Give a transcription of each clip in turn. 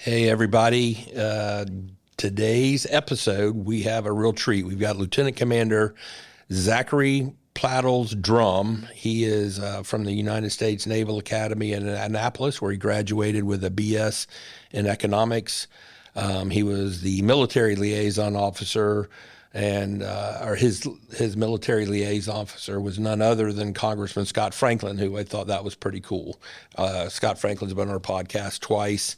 Hey, everybody. Today's episode, we have a real treat. We've got Lieutenant Commander Zachary Drum. He is from the United States Naval Academy in Annapolis, where he graduated with a BS in economics. He was the military liaison officer, and his military liaison officer was none other than Congressman Scott Franklin, who I thought that was pretty cool. Scott Franklin's been on our podcast twice.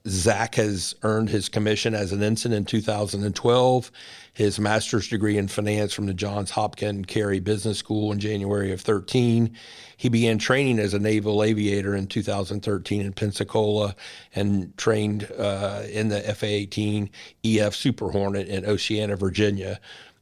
Zach has earned his commission as an ensign in 2012, his master's degree in finance from the Johns Hopkins Carey Business School in January of 13. He began training as a Naval Aviator in 2013 in Pensacola and trained in the F/A-18 EF Super Hornet in Oceana, Virginia,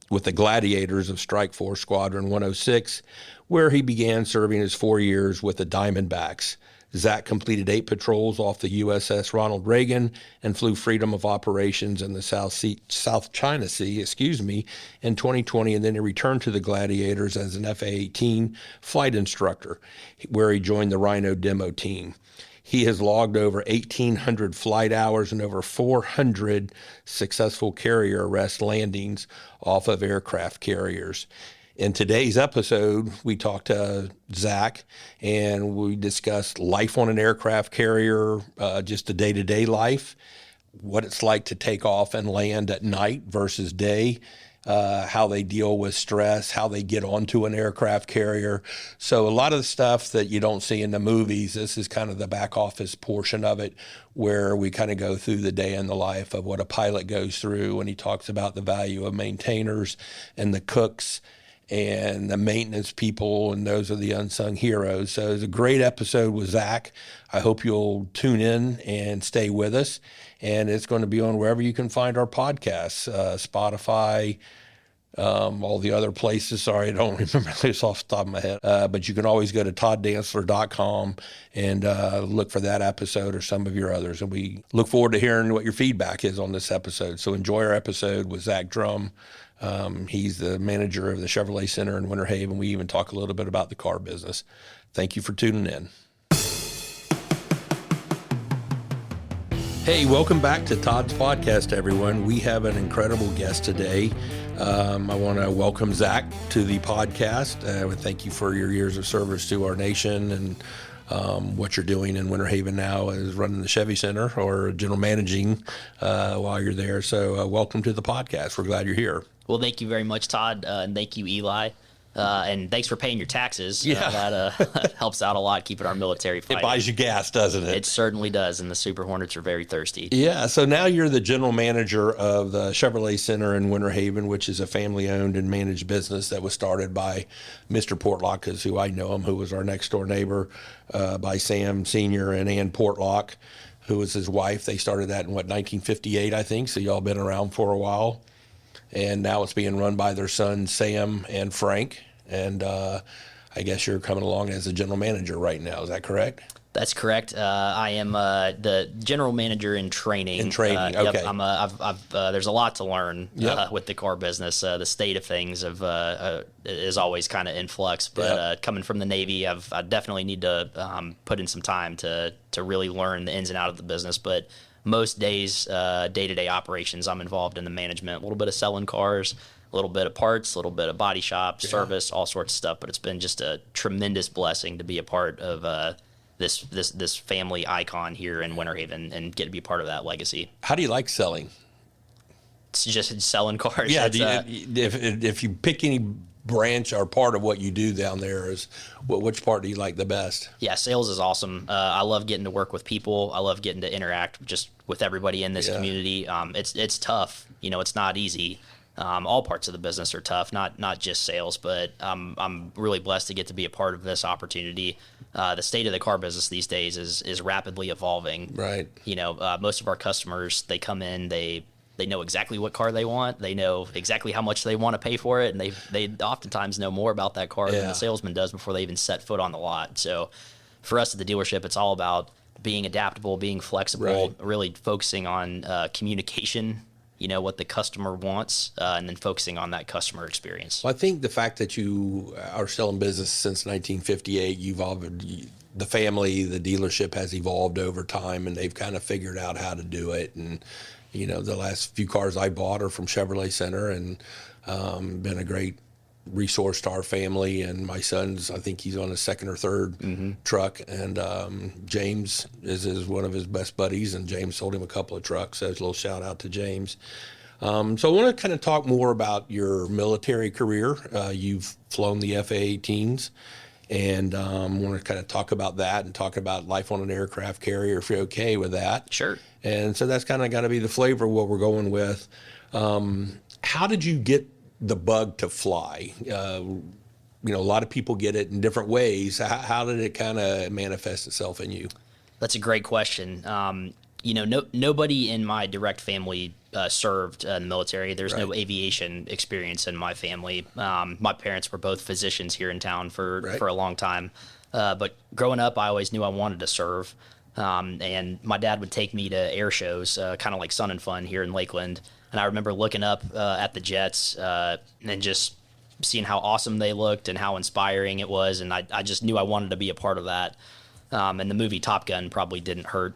with the Gladiators of Strike Force Squadron 106, where he began serving his 4 years with the Diamondbacks. Zach completed 8 patrols off the USS Ronald Reagan and flew freedom of operations in the South China Sea, in 2020, and then he returned to the Gladiators as an F/A-18 flight instructor, where he joined the Rhino demo team. He has logged over 1,800 flight hours and over 400 successful carrier arrest landings off of aircraft carriers. In today's episode, we talked to Zach and we discussed life on an aircraft carrier, just the day-to-day life, what it's like to take off and land at night versus day, how they deal with stress, how they get onto an aircraft carrier. So a lot of the stuff that you don't see in the movies, this is kind of the back office portion of it, where we kind of go through the day in the life of what a pilot goes through, and he talks about the value of maintainers and the cooks and the maintenance people, and those are the unsung heroes. So it's a great episode with Zach. I hope you'll tune in and stay with us. And it's going to be on wherever you can find our podcasts, Spotify, all the other places. Sorry, I don't remember this off the top of my head. But you can always go to todddantzler.com and look for that episode or some of your others. And we look forward to hearing what your feedback is on this episode. So enjoy our episode with Zach Drum. He's the manager of the Chevrolet Center in Winter Haven. We even talk a little bit about the car business. Thank you for tuning in. Hey, welcome back to Todd's podcast, everyone. We have an incredible guest today. I want to welcome Zach to the podcast. I would thank you for your years of service to our nation and what you're doing in Winter Haven now is running the Chevy Center or general managing while you're there. So welcome to the podcast. We're glad you're here. Well, thank you very much, Todd, and thank you, Eli. And thanks for paying your taxes. Yeah. That helps out a lot, keeping our military fighting. It buys you gas, doesn't it? It certainly does, and the Super Hornets are very thirsty. Yeah, so now you're the general manager of the Chevrolet Center in Winter Haven, which is a family-owned and managed business that was started by Mr. Portlock, who I know him, who was our next-door neighbor, by Sam Sr. and Ann Portlock, who was his wife. They started that in, 1958, I think, so y'all been around for a while. And now it's being run by their sons, Sam and Frank. And I guess you're coming along as the general manager right now. Is that correct? That's correct. I am the general manager in training. Okay. Yep, there's a lot to learn Yep. with the car business. The state of things is always kind of in flux. But Yep. Coming from the Navy, I definitely need to put in some time to really learn the ins and outs of the business. But most days, day-to-day operations, I'm involved in the management, a little bit of selling cars, a little bit of parts, a little bit of body shop, service, all sorts of stuff. But it's been just a tremendous blessing to be a part of this family icon here in Winter Haven and get to be part of that legacy. How do you like selling? It's just selling cars. Yeah, if you pick any branch or part of what you do down there, which part do you like the best? Yeah, sales is awesome. I love getting to work with people. I love getting to interact just with everybody in this community. It's tough. It's not easy. All parts of the business are tough, not just sales, but I'm really blessed to get to be a part of this opportunity. The state of the car business these days is rapidly evolving. Right. Most of our customers, they come in, they know exactly what car they want. They know exactly how much they want to pay for it, and they oftentimes know more about that car than the salesman does before they even set foot on the lot. So for us at the dealership, it's all about being adaptable, being flexible, really focusing on communication, what the customer wants, and then focusing on that customer experience. Well, I think the fact that you are still in business since 1958, you've the family, the dealership has evolved over time, and they've kind of figured out how to do it. And the last few cars I bought are from Chevrolet Center, and been a great resource to our family. And my son's, I think he's on his second or third truck, and James is one of his best buddies, and James sold him a couple of trucks. So a little shout out to James. So I want to kind of talk more about your military career. You've flown the F/A-18s, and want to kind of talk about that and talk about life on an aircraft carrier, if you're okay with that. Sure. And so that's kind of got to be the flavor of what we're going with. How did you get the bug to fly? A lot of people get it in different ways. How did it kind of manifest itself in you? That's a great question. Nobody in my direct family served in the military. There's no aviation experience in my family. My parents were both physicians here in town for a long time. But growing up, I always knew I wanted to serve. And my dad would take me to air shows, kind of like Sun and Fun here in Lakeland. And I remember looking up at the jets and just seeing how awesome they looked and how inspiring it was. And I just knew I wanted to be a part of that. And the movie Top Gun probably didn't hurt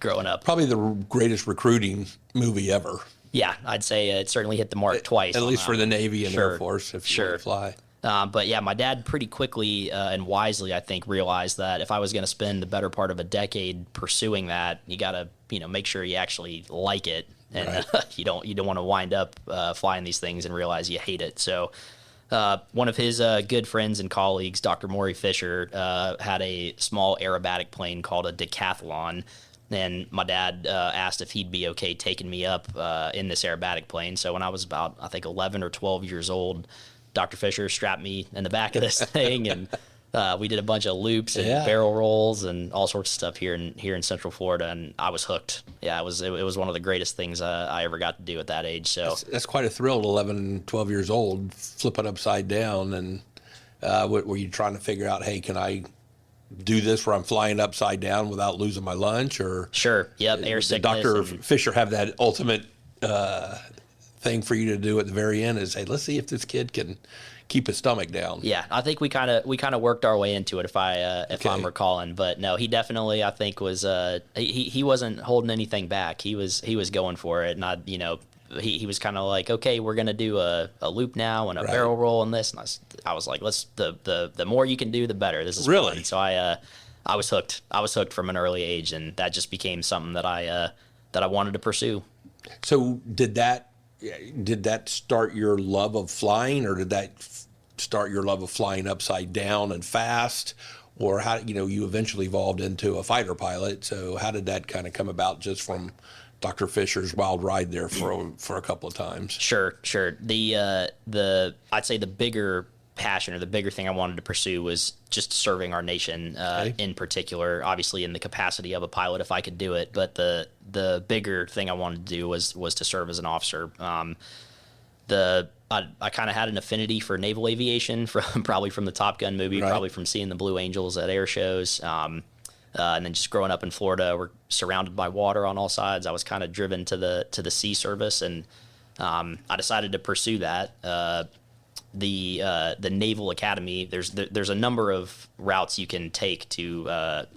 growing up. Probably the greatest recruiting movie ever. Yeah, I'd say it certainly hit the mark twice. At least for the Navy and Air Force, if you want to fly. But yeah, my dad pretty quickly and wisely, I think, realized that if I was going to spend the better part of a decade pursuing that, you got to, make sure you actually like it, and you don't want to wind up flying these things and realize you hate it. So one of his good friends and colleagues, Dr. Maury Fisher, had a small aerobatic plane called a decathlon. And my dad asked if he'd be okay taking me up in this aerobatic plane. So when I was about, I think, 11 or 12 years old, Dr. Fisher strapped me in the back of this thing, and we did a bunch of loops and barrel rolls and all sorts of stuff here in Central Florida, and I was hooked. Yeah, it was one of the greatest things I ever got to do at that age. So that's quite a thrill. 11, 12 years old, flipping upside down, and were you trying to figure out, hey, can I do this where I'm flying upside down without losing my lunch? Or sure, yep, air sickness. Dr. Fisher have that ultimate thing for you to do at the very end is, hey, let's see if this kid can keep his stomach down. Yeah, I think we kind of worked our way into it, if I'm recalling. But no, he definitely, I think, was he wasn't holding anything back. He was going for it, and he was kind of like, okay, we're gonna do a loop now and a barrel roll and this, and I was like, let's the more you can do, the better. This is really fun. So I was hooked. I was hooked from an early age, and that just became something that I wanted to pursue. So did that start your love of flying, or did that start your love of flying upside down and fast? Or how, you eventually evolved into a fighter pilot. So how did that kind of come about, just from Dr. Fisher's wild ride there for a couple of times? Sure. The I'd say the bigger passion, or the bigger thing I wanted to pursue, was just serving our nation in particular, obviously in the capacity of a pilot if I could do it. But the bigger thing I wanted to do was to serve as an officer. I kind of had an affinity for naval aviation probably from the Top Gun movie, probably from seeing the Blue Angels at air shows. And then just growing up in Florida, we're surrounded by water on all sides. I was kind of driven to the sea service, and I decided to pursue that. The Naval Academy, there's a number of routes you can take to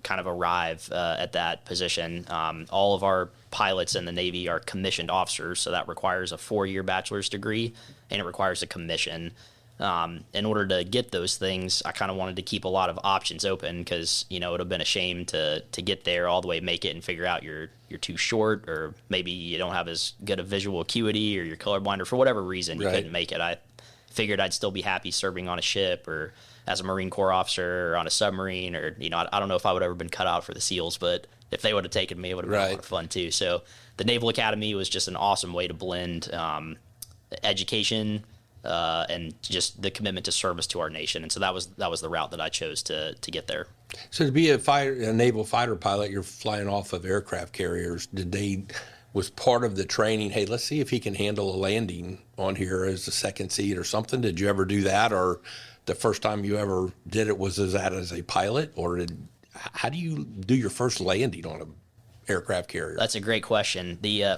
kind of arrive at that position. All of our pilots in the Navy are commissioned officers, so that requires a 4-year bachelor's degree, and it requires a commission. In order to get those things, I kind of wanted to keep a lot of options open, because it would have been a shame to get there all the way, make it, and figure out you're too short, or maybe you don't have as good a visual acuity, or you're colorblind, or for whatever reason you couldn't make it. I figured I'd still be happy serving on a ship, or as a Marine Corps officer, or on a submarine, or I don't know if I would have ever been cut out for the SEALs, but if they would have taken me, it would have been a lot of fun too. So the Naval Academy was just an awesome way to blend education and just the commitment to service to our nation. And so that was the route that I chose to get there. So to be a naval fighter pilot, you're flying off of aircraft carriers. Was part of the training, hey, let's see if he can handle a landing on here as a second seat or something? Did you ever do that? Or the first time you ever did it was as a pilot? Or how do you do your first landing on an aircraft carrier? That's a great question. The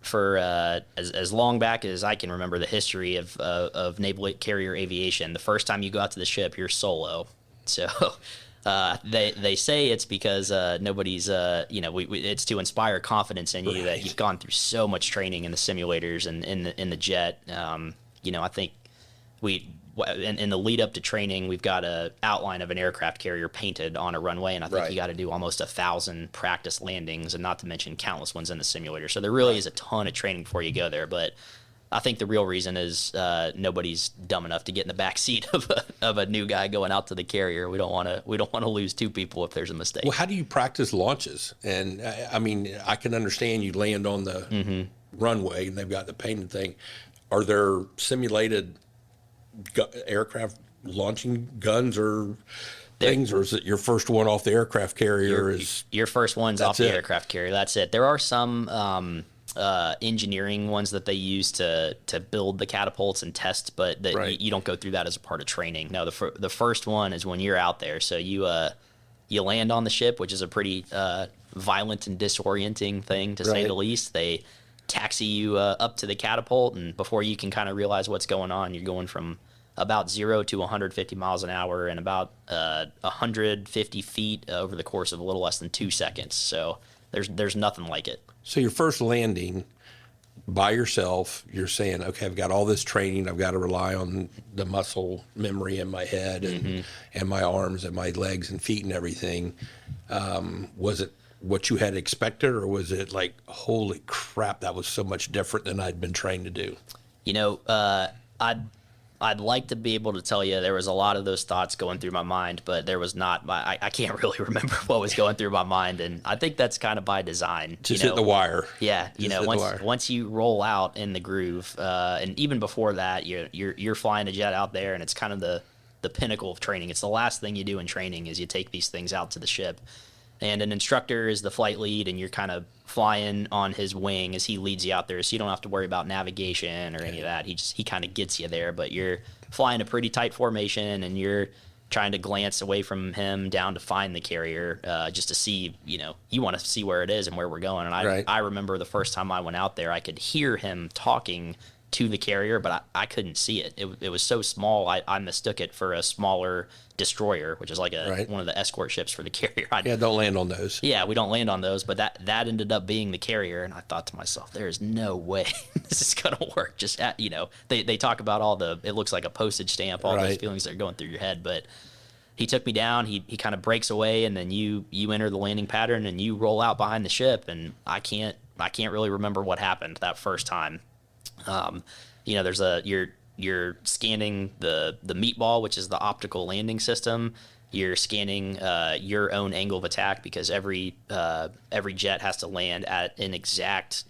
for as long back as I can remember the history of naval carrier aviation, the first time you go out to the ship, you're solo. So They say it's because nobody's it's to inspire confidence in you that you've gone through so much training in the simulators and in the jet. I think in the lead up to training, we've got a outline of an aircraft carrier painted on a runway, and I think you got to do almost 1,000 practice landings, and not to mention countless ones in the simulator. So there really is a ton of training before you go there, but I think the real reason is nobody's dumb enough to get in the back seat of a new guy going out to the carrier. We don't want to lose two people if there's a mistake. Well, how do you practice launches? And I mean, I can understand you land on the runway and they've got the painted thing. Are there simulated aircraft launching guns or things, or is it your first one off the aircraft carrier? Your first one's off the aircraft carrier. That's it. There are some engineering ones that they use to build the catapults and test, but you don't go through that as a part of training. No, the first one is when you're out there. So you land on the ship, which is a pretty violent and disorienting thing, to say the least. They taxi you up to the catapult, and before you can kind of realize what's going on, you're going from about 0 to 150 miles an hour and about 150 feet over the course of a little less than 2 seconds. So there's nothing like it. So your first landing by yourself, you're saying, okay, I've got all this training. I've got to rely on the muscle memory in my head and my arms and my legs and feet and everything. Was it what you had expected, or was it like, holy crap, that was so much different than I'd been trained to do? I'd like to be able to tell you there was a lot of those thoughts going through my mind, but there was not. I can't really remember what was going through my mind, and I think that's kind of by design. Just hit the wire. Yeah, once you roll out in the groove, and even before that, you're flying a jet out there, and it's kind of the pinnacle of training. It's the last thing you do in training is you take these things out to the ship. And an instructor is the flight lead, and you're kind of flying on his wing as he leads you out there, so you don't have to worry about navigation or any of that. He kind of gets you there, but you're flying a pretty tight formation, and you're trying to glance away from him down to find the carrier, just to see, you want to see where it is and where we're going. And I remember the first time I went out there, I could hear him talking to the carrier, but I couldn't see it. It was so small, I mistook it for a smaller destroyer, which is like one of the escort ships for the carrier. Don't land on those. Yeah, we don't land on those, but that ended up being the carrier, and I thought to myself, there is no way this is going to work. Just they talk about it looks like a postage stamp, all those feelings that are going through your head, but he took me down, he kind of breaks away, and then you enter the landing pattern, and you roll out behind the ship, and I can't really remember what happened that first time. There's you're scanning the meatball, which is the optical landing system. You're scanning your own angle of attack, because every jet has to land at an exact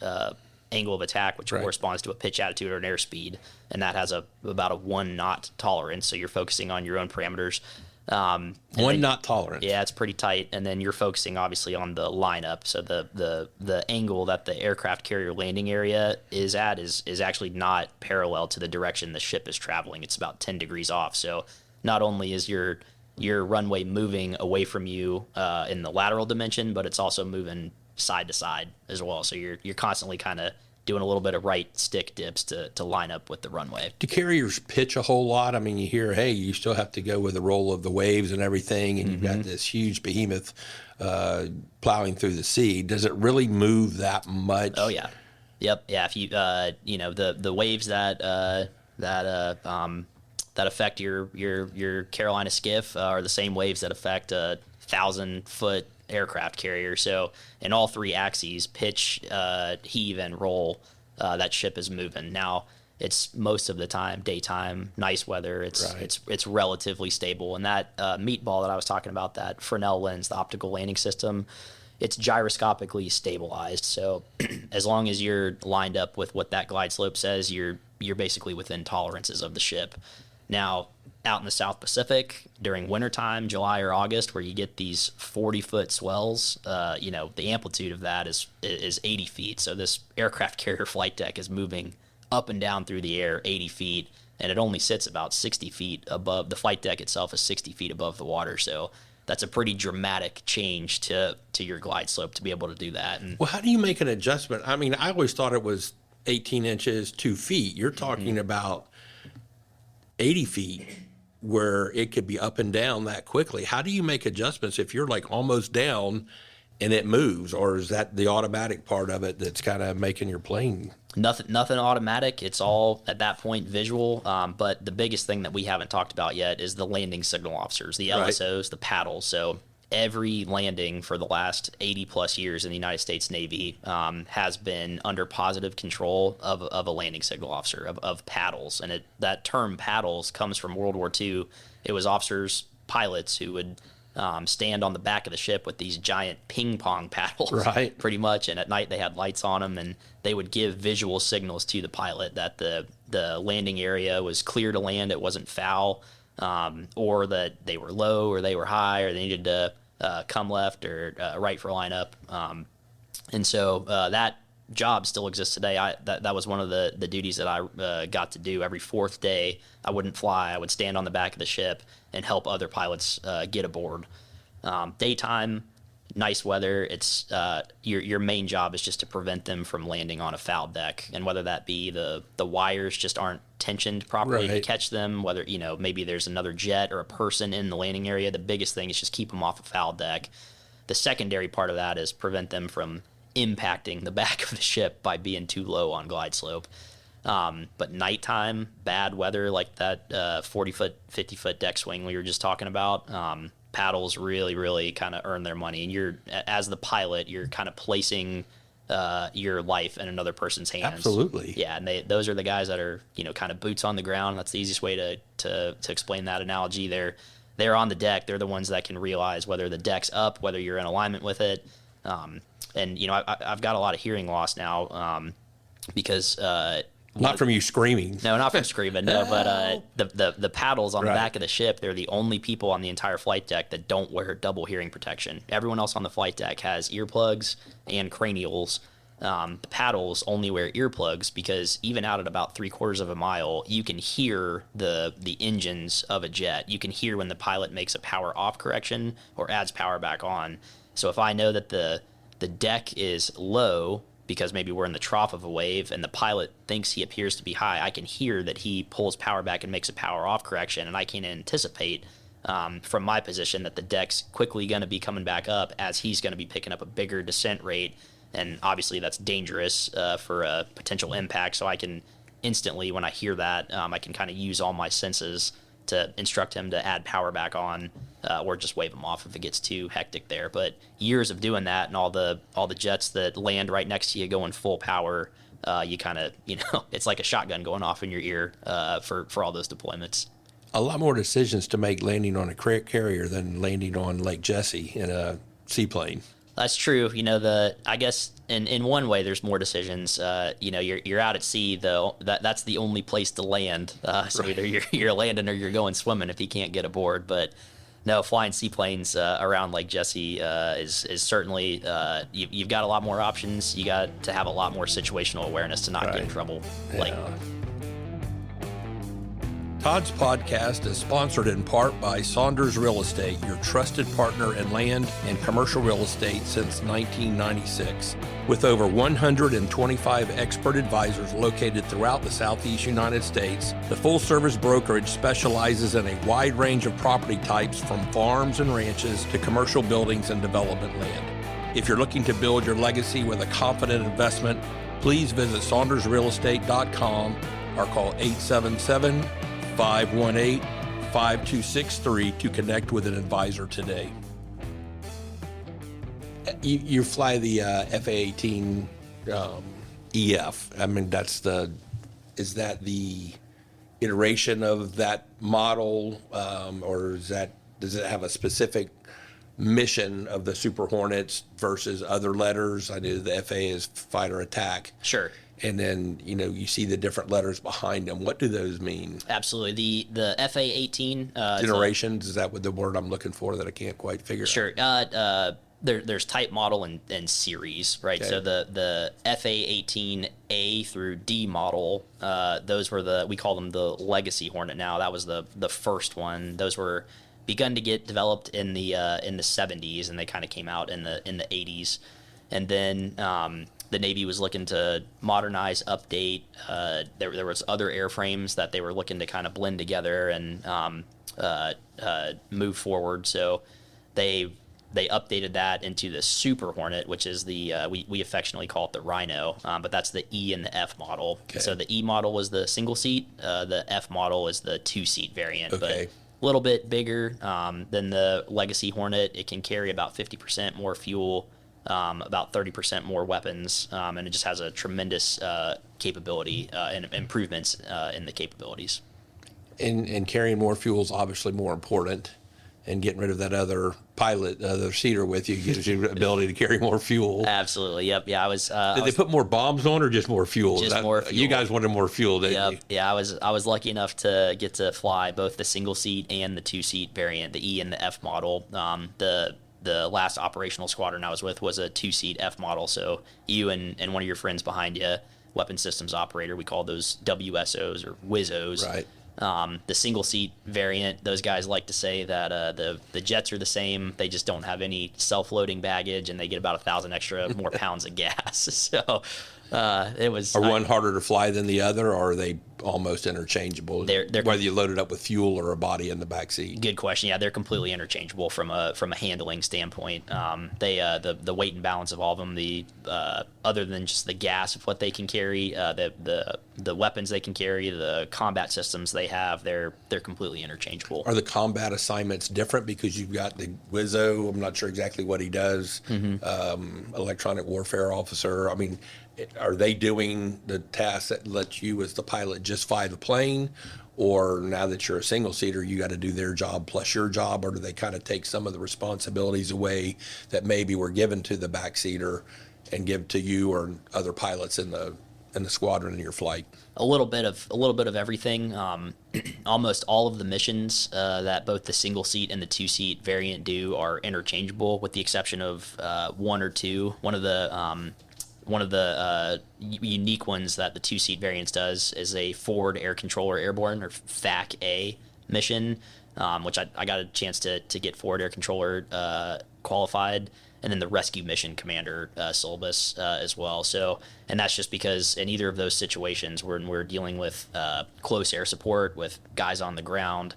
angle of attack, which corresponds to a pitch attitude or an airspeed, and that has about a 1 knot tolerance. So you're focusing on your own parameters. 1 knot tolerance. Yeah, it's pretty tight. And then you're focusing obviously on the lineup. So the angle that the aircraft carrier landing area is at is actually not parallel to the direction the ship is traveling. It's about 10 degrees off. So not only is your runway moving away from you in the lateral dimension, but it's also moving side to side as well. So you're constantly kind of doing a little bit of right stick dips to line up with the runway. Do carriers pitch a whole lot? I mean, you hear, hey, you still have to go with the roll of the waves and everything, and you've got this huge behemoth plowing through the sea. Does it really move that much? Oh yeah, yep, yeah. If you the waves that affect your Carolina skiff are the same waves that affect a 1,000-foot aircraft carrier. So in all three axes, pitch, heave, and roll, that ship is moving. Now it's most of the time daytime, nice weather. It's relatively stable. And that meatball that I was talking about, that Fresnel lens, the optical landing system, it's gyroscopically stabilized. So as long as you're lined up with what that glide slope says, you're basically within tolerances of the ship. Now, out in the South Pacific during wintertime, July or August, where you get these 40-foot swells, the amplitude of that is 80 feet. So this aircraft carrier flight deck is moving up and down through the air 80 feet, and it only sits about 60 feet above. The flight deck itself is 60 feet above the water. So that's a pretty dramatic change to your glide slope to be able to do that. And well, how do you make an adjustment? I mean, I always thought it was 18 inches, 2 feet. You're talking about 80 feet. where it could be up and down that quickly. How do you make adjustments if you're like almost down and it moves, or is that the automatic part of it that's kind of making your plane? Nothing automatic. It's all at that point visual. But the biggest thing that we haven't talked about yet is the landing signal officers, the LSOs, the paddles. So every landing for the last 80 plus years in the United States Navy has been under positive control of a landing signal officer, of paddles. And that term paddles comes from World War II. It was officers, pilots who would stand on the back of the ship with these giant ping pong paddles, right? Pretty much. And at night they had lights on them, and they would give visual signals to the pilot that the landing area was clear to land, it wasn't foul, or that they were low or they were high, or they needed to come left or right for lineup. And so that job still exists today. That was one of the duties that I got to do. Every fourth day, I wouldn't fly. I would stand on the back of the ship and help other pilots get aboard. Daytime, nice weather. It's your main job is just to prevent them from landing on a foul deck, and whether that be the wires just aren't tensioned properly to catch them, whether maybe there's another jet or a person in the landing area. The biggest thing is just keep them off a foul deck. The secondary part of that is prevent them from impacting the back of the ship by being too low on glide slope. But nighttime, bad weather like that 40-foot, 50-foot deck swing we were just talking about, paddles really kind of earn their money. And as the pilot, you're kind of placing your life in another person's hands. Absolutely. Yeah, and those are the guys that are kind of boots on the ground. That's the easiest way to explain that analogy. They're on the deck. They're the ones that can realize whether the deck's up, whether you're in alignment with it. And I've got a lot of hearing loss now because not from you screaming. No, not from screaming. No, but the paddles on the back of the ship, they're the only people on the entire flight deck that don't wear double hearing protection. Everyone else on the flight deck has earplugs and cranials. The paddles only wear earplugs because even out at about 3/4 of a mile, you can hear the engines of a jet. You can hear when the pilot makes a power off correction or adds power back on. So if I know that the deck is low because maybe we're in the trough of a wave and the pilot thinks he appears to be high, I can hear that he pulls power back and makes a power off correction, and I can anticipate from my position that the deck's quickly going to be coming back up as he's going to be picking up a bigger descent rate. And obviously that's dangerous for a potential impact. So I can instantly, when I hear that, I can kind of use all my senses to instruct him to add power back on, or just wave him off if it gets too hectic there. But years of doing that, and all the jets that land right next to you going full power, you kind of, it's like a shotgun going off in your ear for all those deployments. A lot more decisions to make landing on a carrier than landing on Lake Jesse in a seaplane. That's true. I guess in one way there's more decisions. You're out at sea though. That's the only place to land. So either you're landing or you're going swimming if you can't get aboard. But no, flying seaplanes around Lake Jesse is certainly you've got a lot more options. You got to have a lot more situational awareness to not get in trouble. Yeah. Todd's podcast is sponsored in part by Saunders Real Estate, your trusted partner in land and commercial real estate since 1996. With over 125 expert advisors located throughout the Southeast United States, the full-service brokerage specializes in a wide range of property types from farms and ranches to commercial buildings and development land. If you're looking to build your legacy with a confident investment, please visit SaundersRealEstate.com or call 877-518-5263 to connect with an advisor today. You fly the FA-18 EF. I mean, is that the iteration of that model, or does it have a specific mission of the Super Hornets versus other letters? I know the FA is fighter attack. Sure. And then, you see the different letters behind them. What do those mean? Absolutely. The FA-18... Generations, is that what the word I'm looking for that I can't quite figure out? Sure. There's type, model, and series, right? Okay. So the FA-18A through D model, those were we call them the Legacy Hornet now. That was the first one. Those were begun to get developed in the 70s, and they kind of came out in the 80s. And then the Navy was looking to modernize, update. There was other airframes that they were looking to kind of blend together, and move forward. So they updated that into the Super Hornet, which is the we affectionately call it the Rhino, but that's the E and the F model. Okay. So the E model was the single seat, the F model is the 2-seat variant, Okay. but a little bit bigger than the Legacy Hornet. It can carry about 50% more fuel, about 30% more weapons, and it just has a tremendous capability and improvements in the capabilities. And carrying more fuel is obviously more important. And getting rid of that other pilot, other seater with you gives you the ability to carry more fuel. Absolutely. Yep. Yeah. I was. Did they put more bombs on or just more fuel? Just more fuel. You guys wanted more fuel, didn't you? Yeah. I was lucky enough to get to fly both the single seat and the 2-seat variant, the E and the F model. The last operational squadron I was with was a 2-seat F model. So you and one of your friends behind you, weapon systems operator, we call those WSOs or WISOs. Right. The single seat variant, those guys like to say that the jets are the same. They just don't have any self-loading baggage, and they get about 1,000 extra more pounds of gas. So it was. Are one harder to fly than the other, or are they almost interchangeable? They're whether you load it up with fuel or a body in the back seat. Good question. Yeah, they're completely interchangeable from a handling standpoint. The weight and balance of all of them, other than just the gas of what they can carry, the weapons they can carry, the combat systems they have, they're completely interchangeable. Are the combat assignments different because you've got the Wizzo? I'm not sure exactly what he does. Electronic warfare officer. I mean, are they doing the tasks that let you as the pilot just fly the plane? Or now that you're a single seater, you got to do their job plus your job? Or do they kind of take some of the responsibilities away that maybe were given to the backseater and give to you or other pilots in the squadron in your flight? A little bit of everything. Almost all of the missions that both the single seat and the 2-seat variant do are interchangeable, with the exception of one or two. One of the unique ones that the 2-seat variants does is a forward air controller airborne, or FAC-A mission, which I got a chance to get forward air controller qualified, and then the rescue mission commander syllabus as well. So, and that's just because in either of those situations, when we're dealing with close air support with guys on the ground,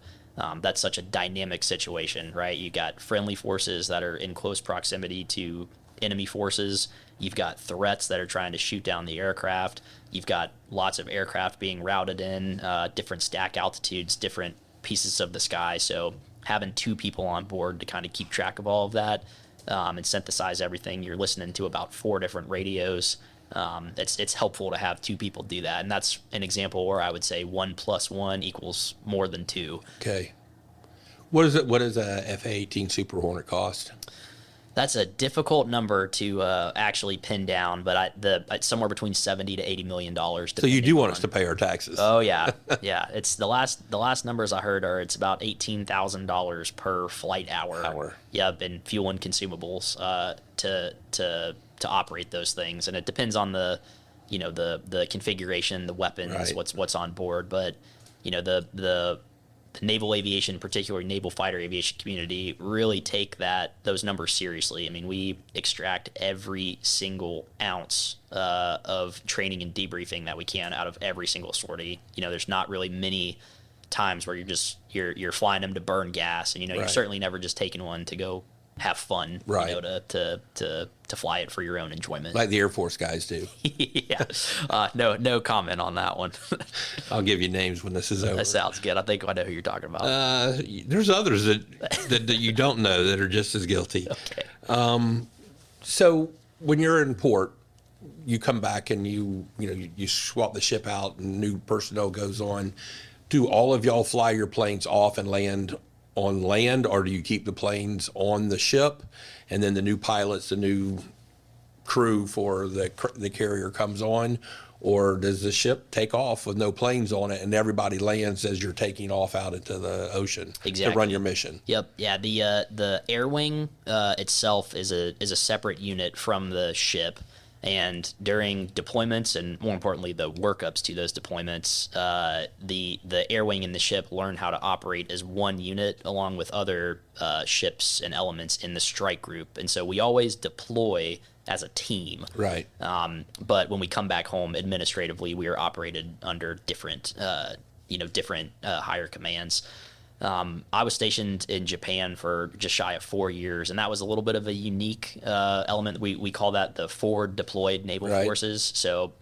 that's such a dynamic situation, right? You got friendly forces that are in close proximity to enemy forces. You've got threats that are trying to shoot down the aircraft. You've got lots of aircraft being routed in, different stack altitudes, different pieces of the sky. So having two people on board to kind of keep track of all of that and synthesize everything, you're listening to about 4 different radios. It's helpful to have two people do that. And that's an example where I would say 1 + 1 equals more than 2. Okay. What does a F/A-18 Super Hornet cost? That's a difficult number to actually pin down, but it's somewhere between $70 to $80 million. So you do want us to pay our taxes? Oh yeah, yeah. It's the last numbers I heard are it's about $18,000 per flight hour. Yep, and fuel and consumables to operate those things, and it depends on the configuration, the weapons, right, what's on board, but the naval aviation, particularly naval fighter aviation community, really take those numbers seriously. I mean, we extract every single ounce of training and debriefing that we can out of every single sortie. There's not really many times where you're flying them to burn gas, and you're right, certainly never just taking one to go have fun, right, to fly it for your own enjoyment, like the Air Force guys do. Yeah. No comment on that one. I'll give you names when this is over. That sounds good. I think I know who you're talking about. There's others that you don't know that are just as guilty. Okay. So when you're in port, you come back and you swap the ship out and new personnel goes on. Do all of y'all fly your planes off and land on land, or do you keep the planes on the ship and then the new pilots, the new crew for the carrier comes on? Or does the ship take off with no planes on it and everybody lands as you're taking off out into the ocean to run your mission? Yep. Yeah. The air wing itself is a separate unit from the ship, and during deployments, and more importantly the workups to those deployments, the air wing and the ship learn how to operate as one unit along with other ships and elements in the strike group, and so we always deploy as a team. Right. But when we come back home administratively, we are operated under different higher commands. I was stationed in Japan for just shy of 4 years, and that was a little bit of a unique element. We call that the forward deployed naval Right. forces. So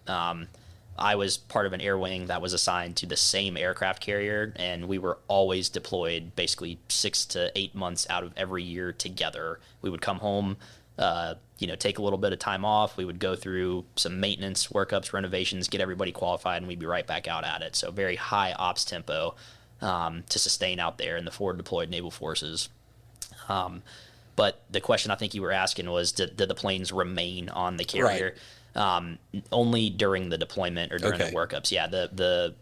I was part of an air wing that was assigned to the same aircraft carrier, and we were always deployed basically 6 to 8 months out of every year together. We would come home, take a little bit of time off. We would go through some maintenance, workups, renovations, get everybody qualified, and we'd be right back out at it. So very high ops tempo to sustain out there in the forward deployed naval forces. But the question I think you were asking was, did the planes remain on the carrier? Only during the deployment or during the workups. Yeah, the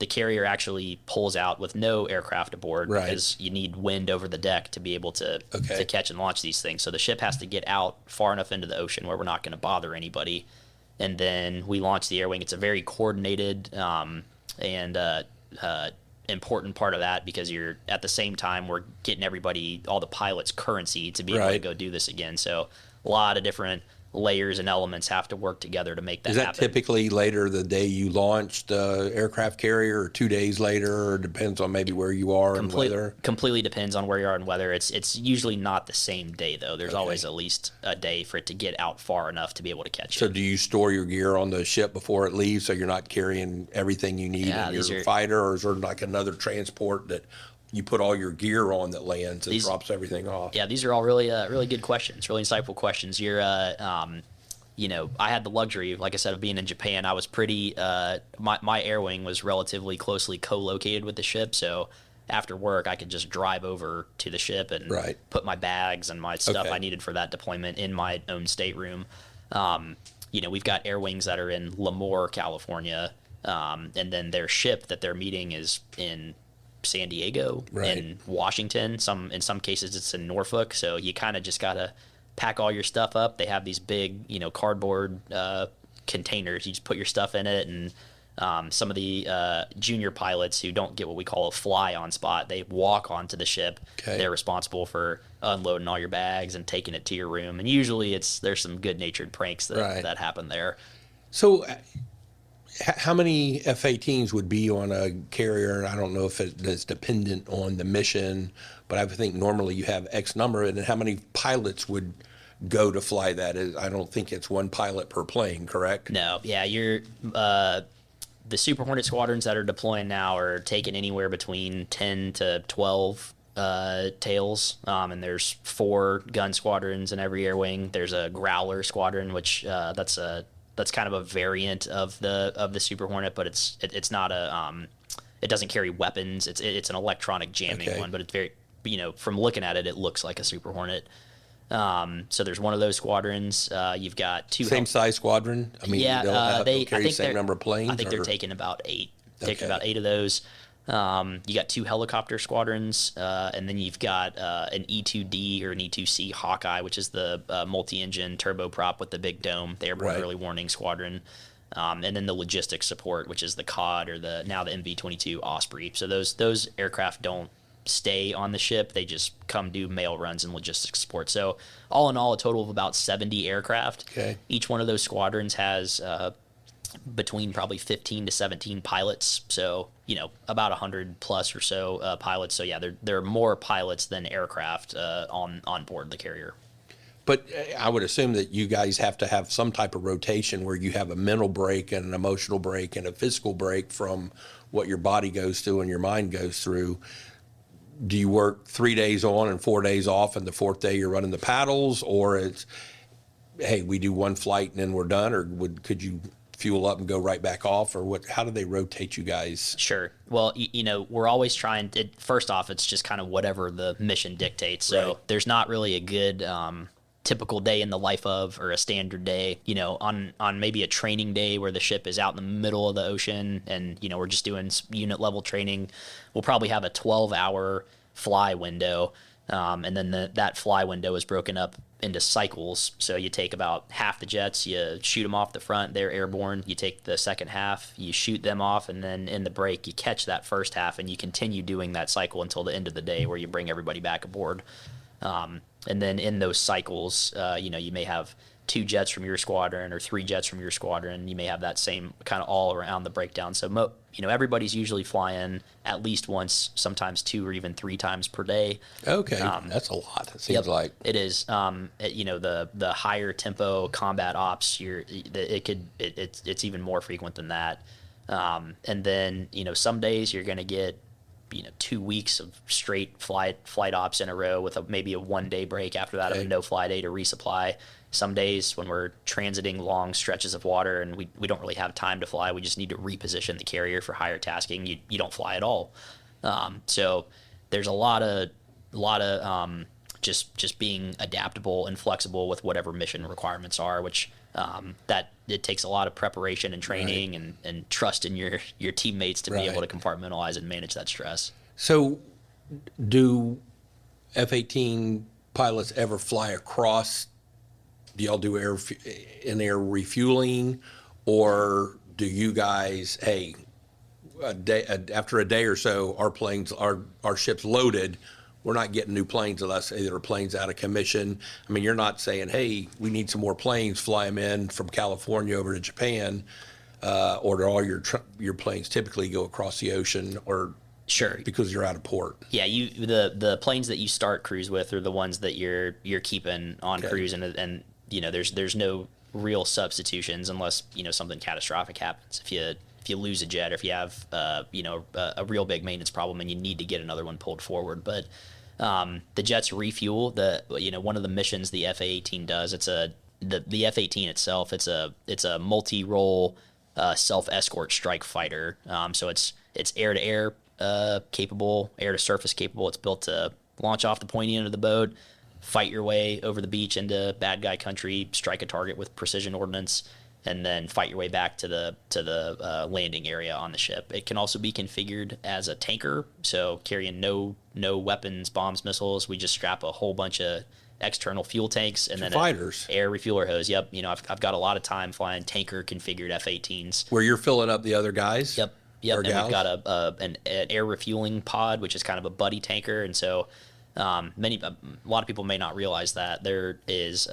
carrier actually pulls out with no aircraft aboard because you need wind over the deck to be able to catch and launch these things. So the ship has to get out far enough into the ocean where we're not going to bother anybody. And then we launch the air wing. It's a very coordinated and important part of that, because you're at the same time we're getting everybody, all the pilots, currency to be able to go do this again. So a lot of different layers and elements have to work together to make that happen. Is that typically later the day you launch the aircraft carrier, or 2 days later, or depends on maybe where you are and weather? Completely depends on where you are and weather. It's usually not the same day, though. There's always at least a day for it to get out far enough to be able to catch it. So do you store your gear on the ship before it leaves, so you're not carrying everything you need in your fighter, or is there like another transport that you put all your gear on that lands and drops everything off? Yeah, these are all really really good questions, really insightful questions. You're I had the luxury, like I said, of being in Japan. I was pretty my air wing was relatively closely co-located with the ship, so after work I could just drive over to the ship and put my bags and my stuff I needed for that deployment in my own stateroom. We've got air wings that are in Lemoore, California, and then their ship that they're meeting is in San Diego, in Washington. In some cases it's in Norfolk. So you kind of just gotta pack all your stuff up. They have these big, cardboard containers. You just put your stuff in it, and some of the junior pilots who don't get what we call a fly on spot, they walk onto the ship. They're responsible for unloading all your bags and taking it to your room. And usually there's some good natured pranks that happen there. So how many F-18s would be on a carrier? I don't know if it is dependent on the mission, but I think normally you have X number. And how many pilots would go to fly that? I don't think it's one pilot per plane, correct? No. Yeah, you're the Super Hornet squadrons that are deploying now are taking anywhere between 10 to 12 tails, and there's 4 gun squadrons in every air wing. There's a Growler squadron, which that's kind of a variant of the Super Hornet, but it's not it doesn't carry weapons. It's an electronic jamming one, but it's very, from looking at it, it looks like a Super Hornet. So there's one of those squadrons. You've got 2 same size squadron. I mean, they carry the same number of planes. I think they're taking about 8. Taking about 8 of those. You got 2 helicopter squadrons, and then you've got an E-2D or an E-2C Hawkeye, which is the multi-engine turboprop with the big dome. The Airborne Early Warning Squadron, and then the logistics support, which is the COD or the MV-22 Osprey. So those aircraft don't stay on the ship; they just come do mail runs and logistics support. So all in all, a total of about 70 aircraft. Each one of those squadrons has between probably 15 to 17 pilots, so about 100 plus or so pilots. So yeah, there are more pilots than aircraft on board the carrier. But I would assume that you guys have to have some type of rotation where you have a mental break and an emotional break and a physical break from what your body goes through and your mind goes through. Do you work 3 days on and 4 days off, and the 4th day you're running the paddles, or it's, hey, we do one flight and then we're done, or could you fuel up and go right back off, or what? How do they rotate you guys? Sure. Well, we're always trying to, first off, it's just kind of whatever the mission dictates. So there's not really a good typical day in the life of, or a standard day. On maybe a training day where the ship is out in the middle of the ocean and we're just doing unit level training, we'll probably have a 12-hour fly window, and then that fly window is broken up into cycles. So you take about half the jets, you shoot them off the front, they're airborne. You take the second half, you shoot them off, and then in the break you catch that first half, and you continue doing that cycle until the end of the day where you bring everybody back aboard. And then in those cycles, you may have 2 jets from your squadron or 3 jets from your squadron. You may have that same kind of all around the breakdown. So, everybody's usually flying at least once, sometimes 2 or even 3 times per day. Okay, that's a lot. It seems like It is. The higher tempo combat ops, it's even more frequent than that. And then some days you're going to get 2 weeks of straight flight ops in a row with maybe a 1-day break after that of a no-fly day to resupply. Some days when we're transiting long stretches of water and we don't really have time to fly, we just need to reposition the carrier for higher tasking. You don't fly at all. So there's a lot of just being adaptable and flexible with whatever mission requirements are, which that it takes a lot of preparation and training and trust in your teammates to be able to compartmentalize and manage that stress. So do F-18 pilots ever fly across? Do y'all do air refueling, or do you guys, after a day or so, our ship's loaded, we're not getting new planes unless either a plane's out of commission? I mean, you're not saying, hey, we need some more planes, fly them in from California over to Japan, or do all your planes typically go across the ocean, or Sure, because you're out of port? Yeah, the planes that you start cruise with are the ones that you're keeping on cruise, and there's no real substitutions unless something catastrophic happens. If you lose a jet, or if you have a real big maintenance problem and you need to get another one pulled forward. But the jets refuel. One of the missions the F-18 does. The F-18 itself. It's a multi-role self-escort strike fighter. So it's air-to-air capable, air-to-surface capable. It's built to launch off the pointy end of the boat, fight your way over the beach into bad guy country, strike a target with precision ordnance, and then fight your way back to the landing area on the ship. It can also be configured as a tanker, so carrying no weapons, bombs, missiles. We just strap a whole bunch of external fuel tanks and then fighters, air refueler hose. Yep, I've got a lot of time flying tanker configured F-18s where you're filling up the other guys. Yep. And we've got an air refueling pod, which is kind of a buddy tanker, and so a lot of people may not realize that there is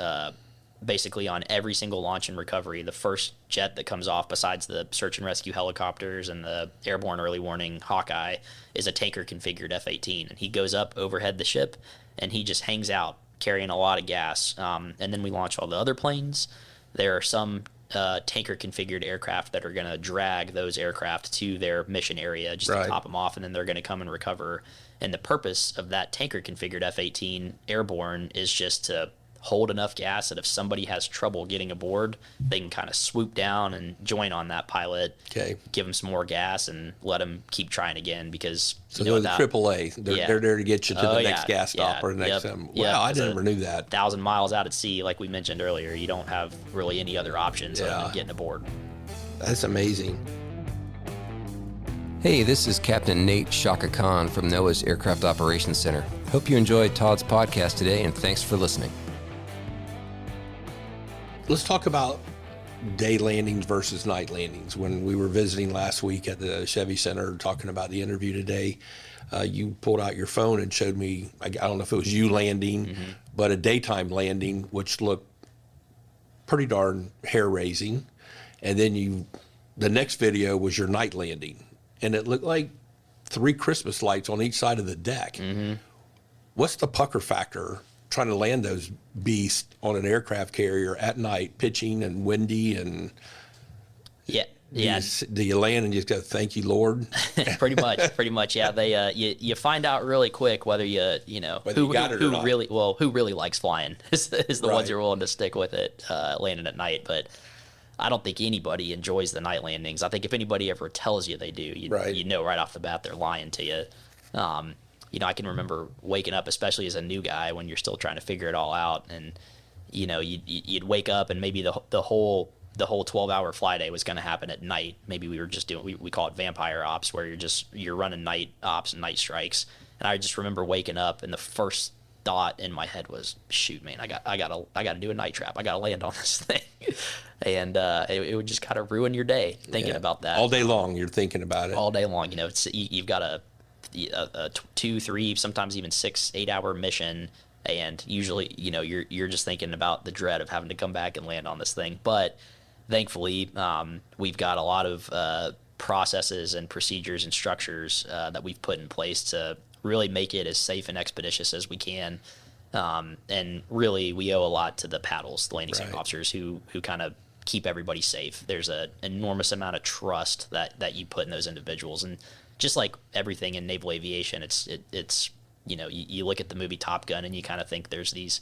basically on every single launch and recovery, the first jet that comes off besides the search and rescue helicopters and the airborne early warning Hawkeye is a tanker configured F-18, and he goes up overhead the ship and he just hangs out carrying a lot of gas, and then we launch all the other planes. There are some tanker configured aircraft that are going to drag those aircraft to their mission area just to top them off, and then they're going to come and recover. And the purpose of that tanker configured F-18 airborne is just to hold enough gas that if somebody has trouble getting aboard, they can kind of swoop down and join on that pilot, give them some more gas, and let them keep trying again. Because so they're the AAA. They're there to get you to the next gas stop or the next. Wow, I never knew that. 1,000 miles out at sea, like we mentioned earlier, you don't have really any other options other than getting aboard. That's amazing. Hey, this is Captain Nate Shaka Khan from NOAA's Aircraft Operations Center. Hope you enjoyed Todd's podcast today, and thanks for listening. Let's talk about day landings versus night landings. When we were visiting last week at the Chevy Center talking about the interview today, you pulled out your phone and showed me, I don't know if it was you landing, but a daytime landing, which looked pretty darn hair-raising. And then the next video was your night landing, and it looked like 3 Christmas lights on each side of the deck. What's the pucker factor trying to land those beasts on an aircraft carrier at night, pitching and windy, and do you land and just go, thank you, Lord? pretty much. Yeah. They you find out really quick whether who really likes flying is the ones who are willing to stick with it, landing at night. But I don't think anybody enjoys the night landings. I think if anybody ever tells you they do, you know right off the bat they're lying to you. I can remember waking up, especially as a new guy, when you're still trying to figure it all out, and you'd wake up and maybe the whole 12-hour fly day was going to happen at night. Maybe we were just doing we call it vampire ops, where you're running night ops and night strikes. And I just remember waking up and the first thought in my head was, shoot, man, I got to do a night trap. I got to land on this thing. And it would just kind of ruin your day thinking about that. All day long you're thinking about it. All day long. You've got a 2, 3, sometimes even 6, 8 hour mission And usually, you're just thinking about the dread of having to come back and land on this thing. But thankfully, we've got a lot of processes and procedures and structures that we've put in place to really make it as safe and expeditious as we can. And really, we owe a lot to the paddles, the landing safety officers, who kind of keep everybody safe. There's an enormous amount of trust that you put in those individuals. And just like everything in naval aviation, it's you look at the movie Top Gun and you kind of think there's these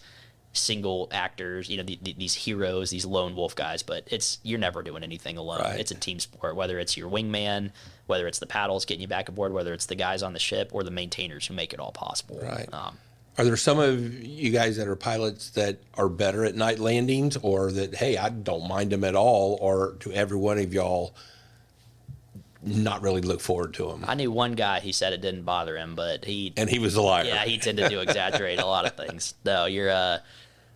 single actors, these heroes, these lone wolf guys, but you're never doing anything alone. Right. It's a team sport, whether it's your wingman, whether it's the paddles getting you back aboard, whether it's the guys on the ship or the maintainers who make it all possible. Right. Are there some of you guys that are pilots that are better at night landings, or that, hey, I don't mind them at all, or do every one of y'all not really look forward to them? I knew one guy, he said it didn't bother him, but And he was a liar. yeah, he tended to exaggerate a lot of things. No,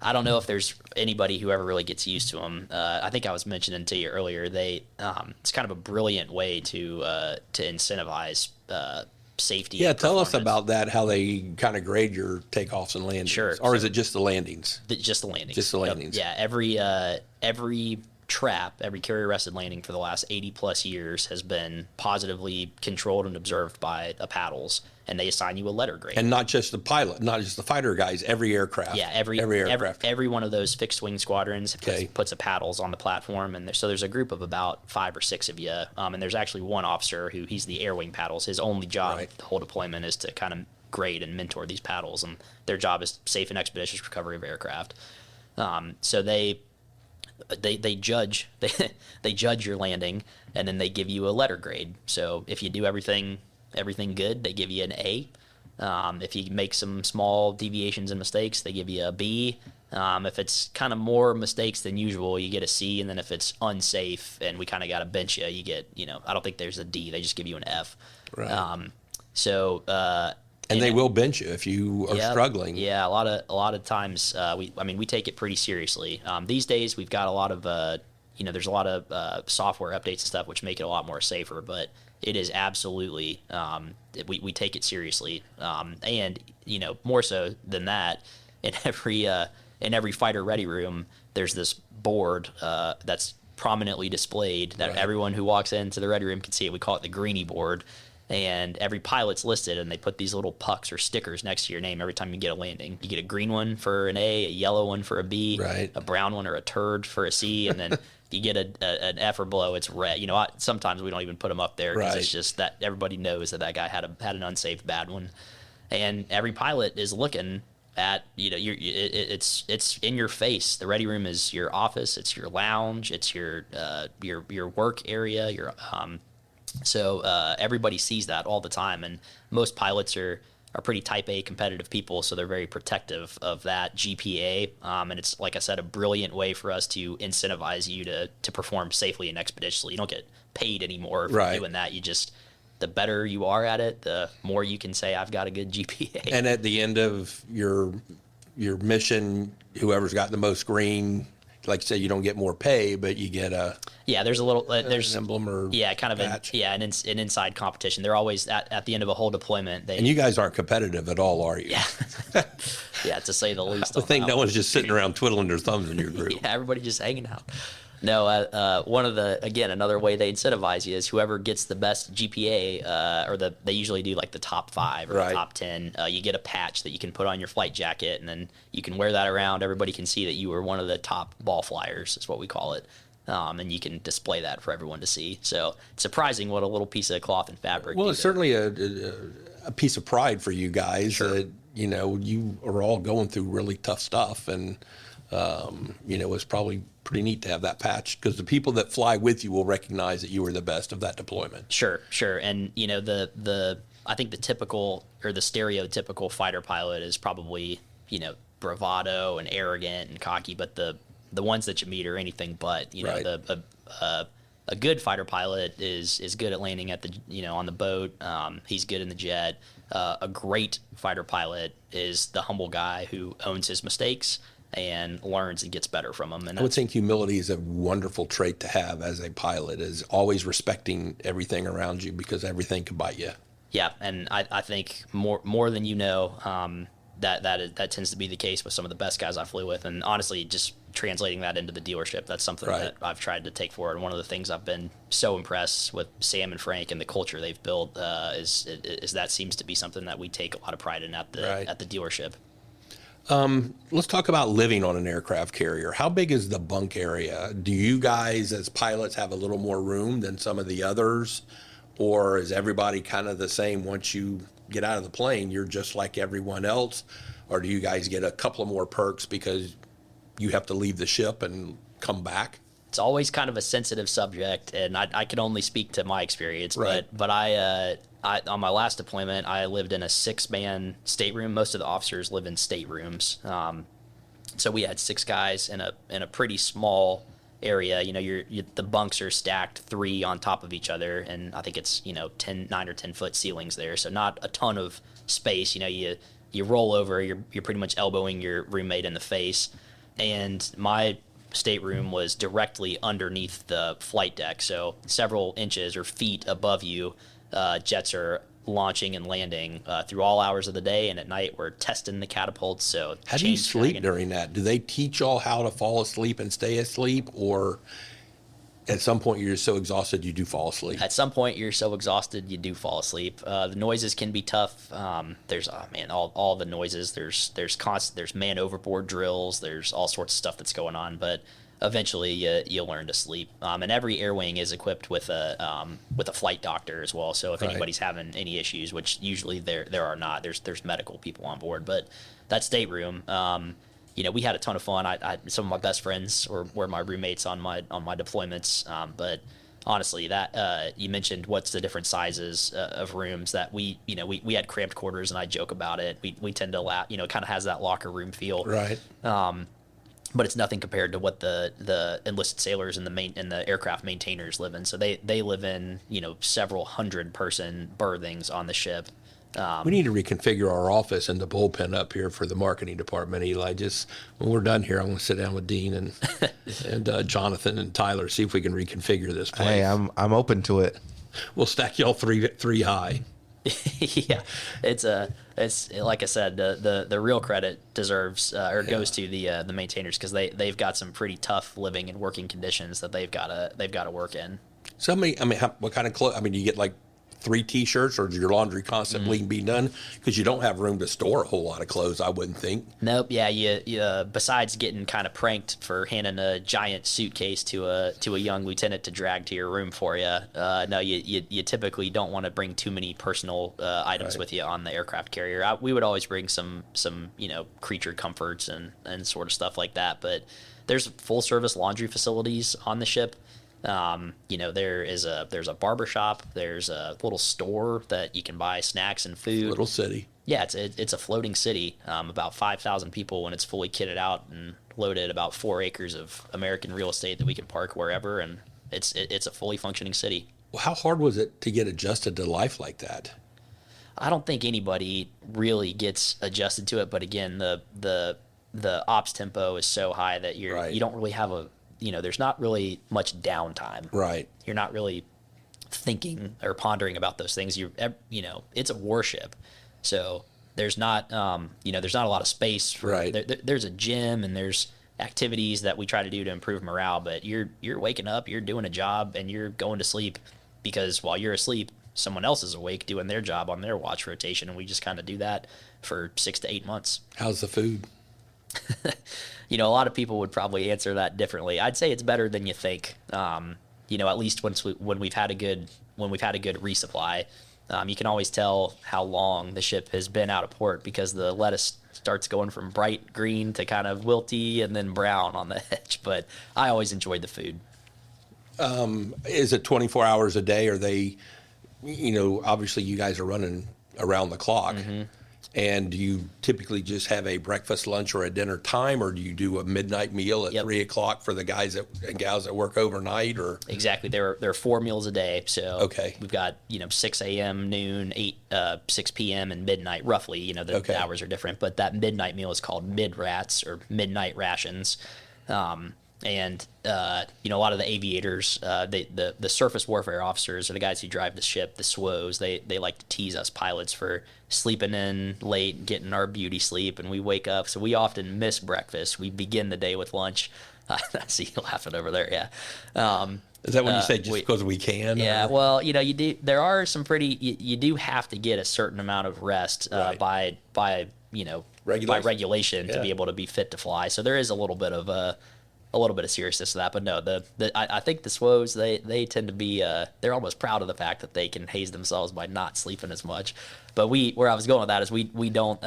I don't know if there's anybody who ever really gets used to them. I think I was mentioning to you earlier, it's kind of a brilliant way to incentivize safety. Yeah, and tell us performance. about that, how they kind of grade your takeoffs and landings. Sure. Or is it just the landings? Just the landings. Just the landings. Yeah, every trap, every carrier arrested landing for the last 80 plus years has been positively controlled and observed by paddles, and they assign you a letter grade. And not just the pilot, not just the fighter guys, every aircraft. Yeah, every aircraft. every one of those fixed wing squadrons Okay. puts a paddles on the platform, and so there's a group of about 5 or 6 of you, and there's actually one officer he's the air wing paddles. His only job Right. the whole deployment is to kind of grade and mentor these paddles, and their job is safe and expeditious recovery of aircraft. So they judge they judge your landing, and then they give you a letter grade. So if you do everything good, they give you an A. If you make some small deviations and mistakes, they give you a B. If it's kind of more mistakes than usual, you get a C. And then if it's unsafe and we kind of got to bench you, you get, I don't think there's a D. They just give you an F. Right. And they will bench you if you are struggling. Yeah, a lot of times we take it pretty seriously. These days we've got a lot of there's a lot of software updates and stuff which make it a lot more safer, but it is absolutely we take it seriously. And more so than that, in every fighter ready room there's this board that's prominently displayed that everyone who walks into the ready room can see it. We call it the greenie board. And every pilot's listed, and they put these little pucks or stickers next to your name every time you get a landing. You get a green one for an A, a yellow one for a B, a brown one or a turd for a C, and then if you get an F or below, it's red. Sometimes we don't even put them up there because it's just that everybody knows that guy had an unsafe bad one. And every pilot is looking at, it's in your face. The ready room is your office, it's your lounge, it's your work area, So everybody sees that all the time, and most pilots are pretty type A competitive people, so they're very protective of that GPA. And it's, like I said, a brilliant way for us to incentivize you to perform safely and expeditiously. You don't get paid anymore for doing that. The better you are at it, the more you can say, I've got a good GPA. And at the end of your mission, whoever's got the most green, like you say, you don't get more pay, but you get there's a little there's an emblem or kind of patch. an inside competition. They're always at the end of a whole deployment. And you guys aren't competitive at all, are you? Yeah, to say the least. I think no one's just sitting around twiddling their thumbs in your group. Yeah, everybody just hanging out. No, another way they incentivize you is whoever gets the best GPA, they usually do like the top 5 or the top 10. You get a patch that you can put on your flight jacket, and then you can wear that around. Everybody can see that you were one of the top ball flyers, is what we call it. And you can display that for everyone to see. So it's surprising what a little piece of cloth and fabric. Well, it's certainly a piece of pride for you guys. Sure. You are all going through really tough stuff, and it's probably pretty neat to have that patch, because the people that fly with you will recognize that you were the best of that deployment. Sure. And I think the typical or the stereotypical fighter pilot is probably bravado and arrogant and cocky, but the ones that you meet are anything but. A good fighter pilot is good at landing at on the boat. He's good in the jet. A great fighter pilot is the humble guy who owns his mistakes and learns and gets better from them. And I would think humility is a wonderful trait to have as a pilot, is always respecting everything around you, because everything could bite you. Yeah, and I think more than that tends to be the case with some of the best guys I flew with. And honestly, just translating that into the dealership, that's something that I've tried to take forward. And one of the things I've been so impressed with Sam and Frank and the culture they've built is that seems to be something that we take a lot of pride in at the dealership. Let's talk about living on an aircraft carrier. How big is the bunk area? Do you guys as pilots have a little more room than some of the others? Or is everybody kind of the same once you get out of the plane, you're just like everyone else? Or do you guys get a couple of more perks because you have to leave the ship and come back? It's always kind of a sensitive subject, and I can only speak to my experience. Right. But I on my last deployment, I lived in a 6-man stateroom. Most of the officers live in staterooms. So we had 6 guys in a pretty small area. The bunks are stacked 3 on top of each other, and I think it's 9 or 10 foot ceilings there, so not a ton of space. You roll over, you're pretty much elbowing your roommate in the face, and my stateroom was directly underneath the flight deck, so several inches or feet above you. Jets are launching and landing through all hours of the day, and at night we're testing the catapults. So how do you sleep during that? Do they teach y'all how to fall asleep and stay asleep, or at some point you're so exhausted you do fall asleep? At some point you're so exhausted you do fall asleep. The noises can be tough. There's all the noises. There's man overboard drills. There's all sorts of stuff that's going on, but eventually you'll learn to sleep. And every air wing is equipped with a flight doctor as well. So if anybody's having any issues, which usually there are not, there's medical people on board. But that stateroom, we had a ton of fun. Some of my best friends were my roommates on my deployments. But honestly, that you mentioned what's the different sizes of rooms that we had cramped quarters, and I joke about it. We tend to laugh. It kind of has that locker room feel. Right. But it's nothing compared to what the enlisted sailors and the aircraft maintainers live in. So they live in several 100-person berthings on the ship. We need to reconfigure our office and the bullpen up here for the marketing department, Eli. Just when we're done here, I'm going to sit down with Dean and Jonathan and Tyler, see if we can reconfigure this place. Hey, I'm open to it. We'll stack y'all three high. Yeah, it's like I said, the real credit deserves goes to the maintainers, because they've got some pretty tough living and working conditions that they've got to work in. What kind of clothes? Do you get like 3 T-shirts, or is your laundry constantly being done? Because you don't have room to store a whole lot of clothes, I wouldn't think. Nope. Yeah. You besides getting kind of pranked for handing a giant suitcase to a young lieutenant to drag to your room for you. No, you typically don't want to bring too many personal items with you on the aircraft carrier. We would always bring some creature comforts and sort of stuff like that. But there's full service laundry facilities on the ship. There's a barber shop. There's a little store that you can buy snacks and food. Little city. Yeah, it's a floating city. About 5,000 people when it's fully kitted out and loaded. About 4 acres of American real estate that we can park wherever, and it's a fully functioning city. Well, how hard was it to get adjusted to life like that? I don't think anybody really gets adjusted to it. But again, the ops tempo is so high that you don't really have there's not really much downtime. Right. You're not really thinking or pondering about those things. It's a warship, so there's not there's not a lot of space for. Right. There's a gym and there's activities that we try to do to improve morale, but you're waking up, you're doing a job, and you're going to sleep, because while you're asleep, someone else is awake doing their job on their watch rotation, and we just kind of do that for 6 to 8 months. How's the food? A lot of people would probably answer that differently. I'd say it's better than you think. At least when we've had a good resupply, you can always tell how long the ship has been out of port, because the lettuce starts going from bright green to kind of wilty and then brown on the edge. But I always enjoyed the food. Is it 24 hours a day? Are they, obviously you guys are running around the clock. Mm-hmm. And do you typically just have a breakfast, lunch, or a dinner time, or do you do a midnight meal at 3 o'clock for the guys and gals that work overnight? Or exactly, there are 4 meals a day. So okay, we've got 6 a.m., noon, 6 p.m., and midnight. Roughly, the hours are different, but that midnight meal is called mid-rats or midnight rations. And you know, a lot of the aviators, the surface warfare officers, are the guys who drive the ship, the SWOs. They like to tease us pilots for sleeping in late, getting our beauty sleep, and we wake up. So we often miss breakfast. We begin the day with lunch. I see you laughing over there. Yeah. Is that what you say? Just because we can? Yeah. Or? Well, you know, you do. There are some pretty. You do have to get a certain amount of rest Right. by you know Regulation. by regulation to Yeah. be able to be fit to fly. So there is a little bit of seriousness to that. But no, I think the SWOs they tend to be they're almost proud of the fact that they can haze themselves by not sleeping as much. But where I was going with that is we don't.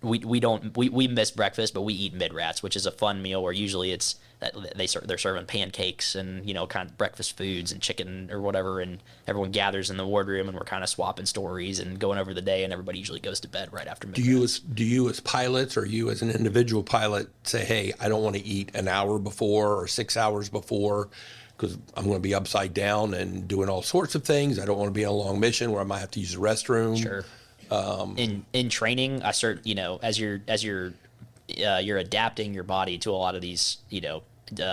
We miss breakfast, but we eat mid-rats, which is a fun meal where usually it's that they're serving pancakes and, you know, kind of breakfast foods and chicken or whatever, and everyone gathers in the wardroom and we're kind of swapping stories and going over the day, and everybody usually goes to bed right after mid-rats. Do you as pilots or you as an individual pilot say, hey, I don't want to eat an hour before or 6 hours before because I'm going to be upside down and doing all sorts of things. I don't want to be on a long mission where I might have to use the restroom. Sure. In training, you know, as you're adapting your body to a lot of these, you know,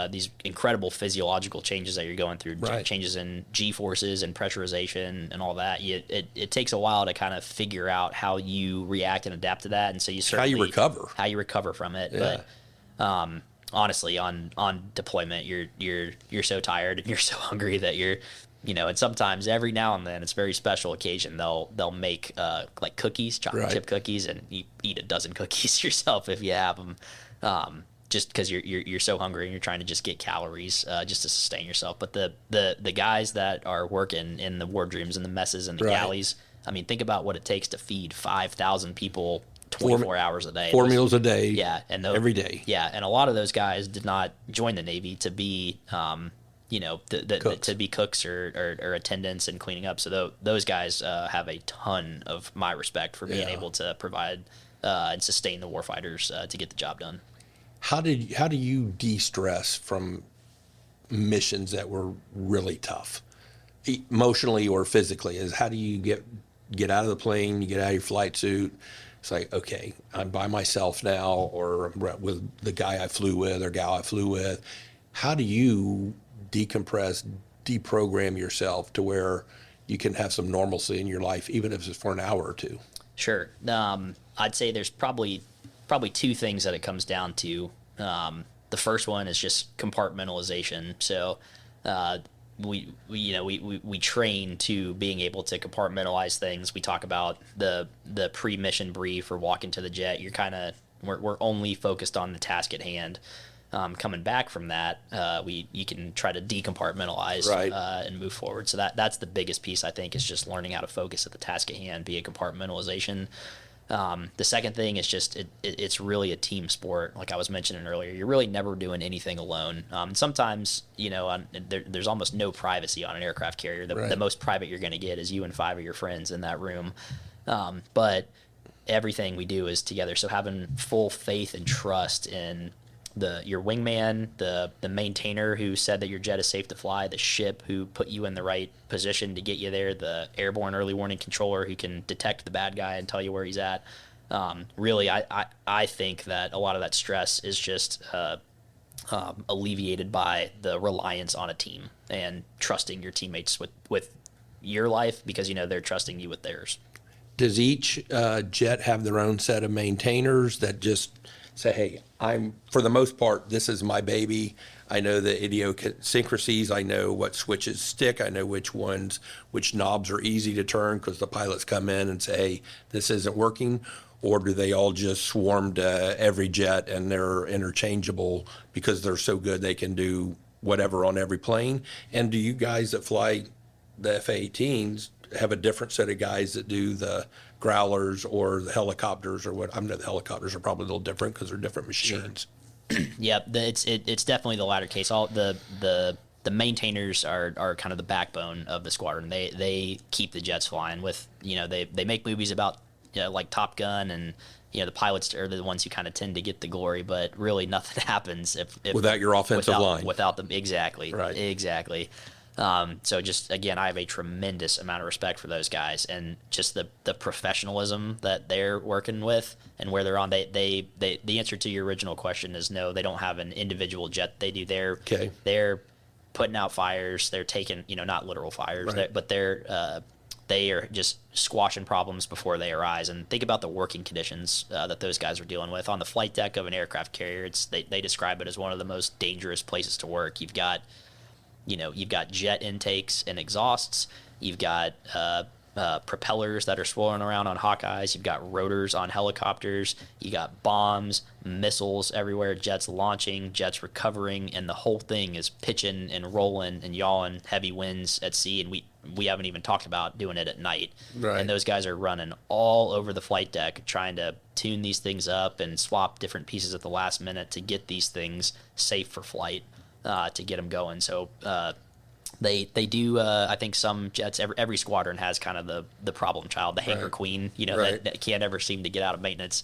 these incredible physiological changes that you're going through, Right. changes in G forces and pressurization and all that. It takes a while to kind of figure out how you react and adapt to that, and so you certainly how you recover from it. Yeah. But honestly, on deployment, you're so tired and you're so hungry that you're, you know, and sometimes every now and then it's a very special occasion. They'll make like cookies, chocolate Right. chip cookies, and you eat a dozen cookies yourself if you have them. Just because you're so hungry and you're trying to just get calories just to sustain yourself. But the guys that are working in the wardrooms and the messes and the Right. galleys, I mean, think about what it takes to feed 5,000 people 24 hours a day. Four meals a day. Yeah, and every day. Yeah, and a lot of those guys did not join the Navy to be, you know, Cooks. to be cooks or attendants and cleaning up. So those guys have a ton of my respect for being Yeah. able to provide and sustain the warfighters to get the job done. How do you de-stress from missions that were really tough, emotionally or physically? Is how do you get out of the plane, you get out of your flight suit? It's like, okay, I'm by myself now, or I'm with the guy I flew with or gal I flew with. How do you decompress, deprogram yourself to where you can have some normalcy in your life, even if it's for an hour or two? Sure. I'd say there's probably two things that it comes down to. The first one is just compartmentalization. So we train to being able to compartmentalize things. We talk about the pre-mission brief or walking to the jet. We're only focused on the task at hand. Coming back from that, you can try to decompartmentalize Right. and move forward. So that's the biggest piece, I think, is just learning how to focus at the task at hand, be a compartmentalization. The second thing is just it's really a team sport. Like I was mentioning earlier, you're really never doing anything alone. Sometimes, you know, there's almost no privacy on an aircraft carrier. Right. The most private you're going to get is you and 5 of your friends in that room. But everything we do is together. So having full faith and trust in your wingman, the maintainer who said that your jet is safe to fly, the ship who put you in the right position to get you there, the airborne early warning controller who can detect the bad guy and tell you where he's at. Really, I think that a lot of that stress is just alleviated by the reliance on a team and trusting your teammates with your life, because, you know, they're trusting you with theirs. Does each jet have their own set of maintainers that just say, hey, for the most part, this is my baby. I know the idiosyncrasies. I know what switches stick. I know which knobs are easy to turn because the pilots come in and say, hey, this isn't working? Or do they all just swarm to every jet and they're interchangeable because they're so good they can do whatever on every plane? And do you guys that fly the F-18s have a different set of guys that do the growlers or the helicopters or what? I know the helicopters are probably a little different because they're different machines. Yep, it's definitely the latter case. All the maintainers are kind of the backbone of the squadron. They keep the jets flying. With, you know, they make movies about, you know, like Top Gun, and, you know, the pilots are the ones who kind of tend to get the glory, but really nothing happens if Without your offensive line. Without them, exactly. Right. Exactly. So just again, I have a tremendous amount of respect for those guys and just the professionalism that they're working with and where they're on. They the answer to your original question is no, they don't have an individual jet. They do they're putting out fires. They're taking, not literal fires, Right. but they are just squashing problems before they arise. And think about the working conditions that those guys are dealing with on the flight deck of an aircraft carrier. They describe it as one of the most dangerous places to work. You've got jet intakes and exhausts. You've got propellers that are swirling around on Hawkeyes. You've got rotors on helicopters. You got bombs, missiles everywhere, jets launching, jets recovering, and the whole thing is pitching and rolling and yawing, heavy winds at sea. And we haven't even talked about doing it at night. Right. And those guys are running all over the flight deck trying to tune these things up and swap different pieces at the last minute to get these things safe for flight, to get them going. So they do. I think some jets, every squadron has kind of the problem child, the hangar Right. queen, Right. that can't ever seem to get out of maintenance.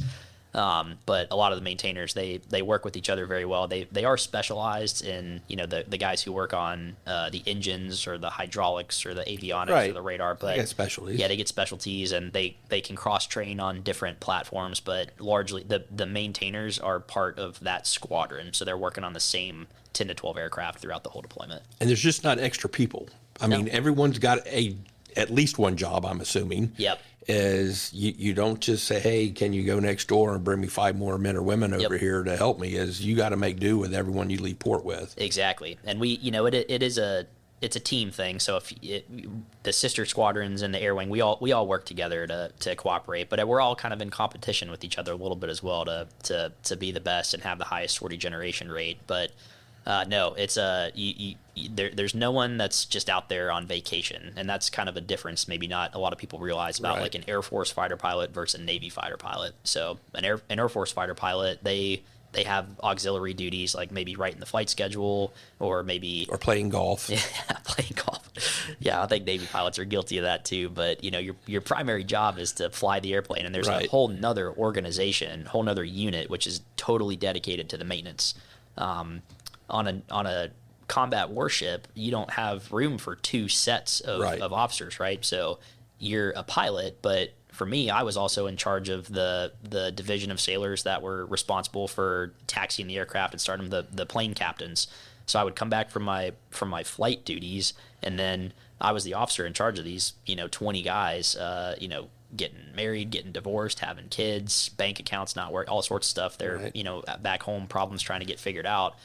But a lot of the maintainers, they work with each other very well. They are specialized in, the guys who work on the engines or the hydraulics or the avionics or Right. the radar. But They get specialties. Yeah, they get specialties, and they can cross train on different platforms. But largely, the maintainers are part of that squadron, so they're working on the same 10 to 12 aircraft throughout the whole deployment. And there's just not extra people. I mean, everyone's got at least one job, I'm assuming. Yep. Is you don't just say, hey, can you go next door and bring me 5 more men or women over Yep. here to help me? Is you got to make do with everyone you leave port with. Exactly, and it's a team thing. So the sister squadrons and the air wing, we all work together to cooperate, but we're all kind of in competition with each other a little bit as well to be the best and have the highest sortie generation rate. But no, it's there's no one that's just out there on vacation, and that's kind of a difference maybe not a lot of people realize about Right. like an Air Force fighter pilot versus a Navy fighter pilot. So an Air Force fighter pilot, they have auxiliary duties like maybe writing the flight schedule or maybe Or playing golf. playing golf. Yeah, I think Navy pilots are guilty of that too. But your primary job is to fly the airplane, and there's Right. a whole nother organization, whole nother unit which is totally dedicated to the maintenance. On a combat warship, you don't have room for 2 sets of, Right. of officers, right? So you're a pilot, but for me, I was also in charge of the division of sailors that were responsible for taxiing the aircraft and starting the plane captains. So I would come back from my flight duties, and then I was the officer in charge of these 20 guys, getting married, getting divorced, having kids, bank accounts not work, all sorts of stuff. They're Right. back home, problems trying to get figured out.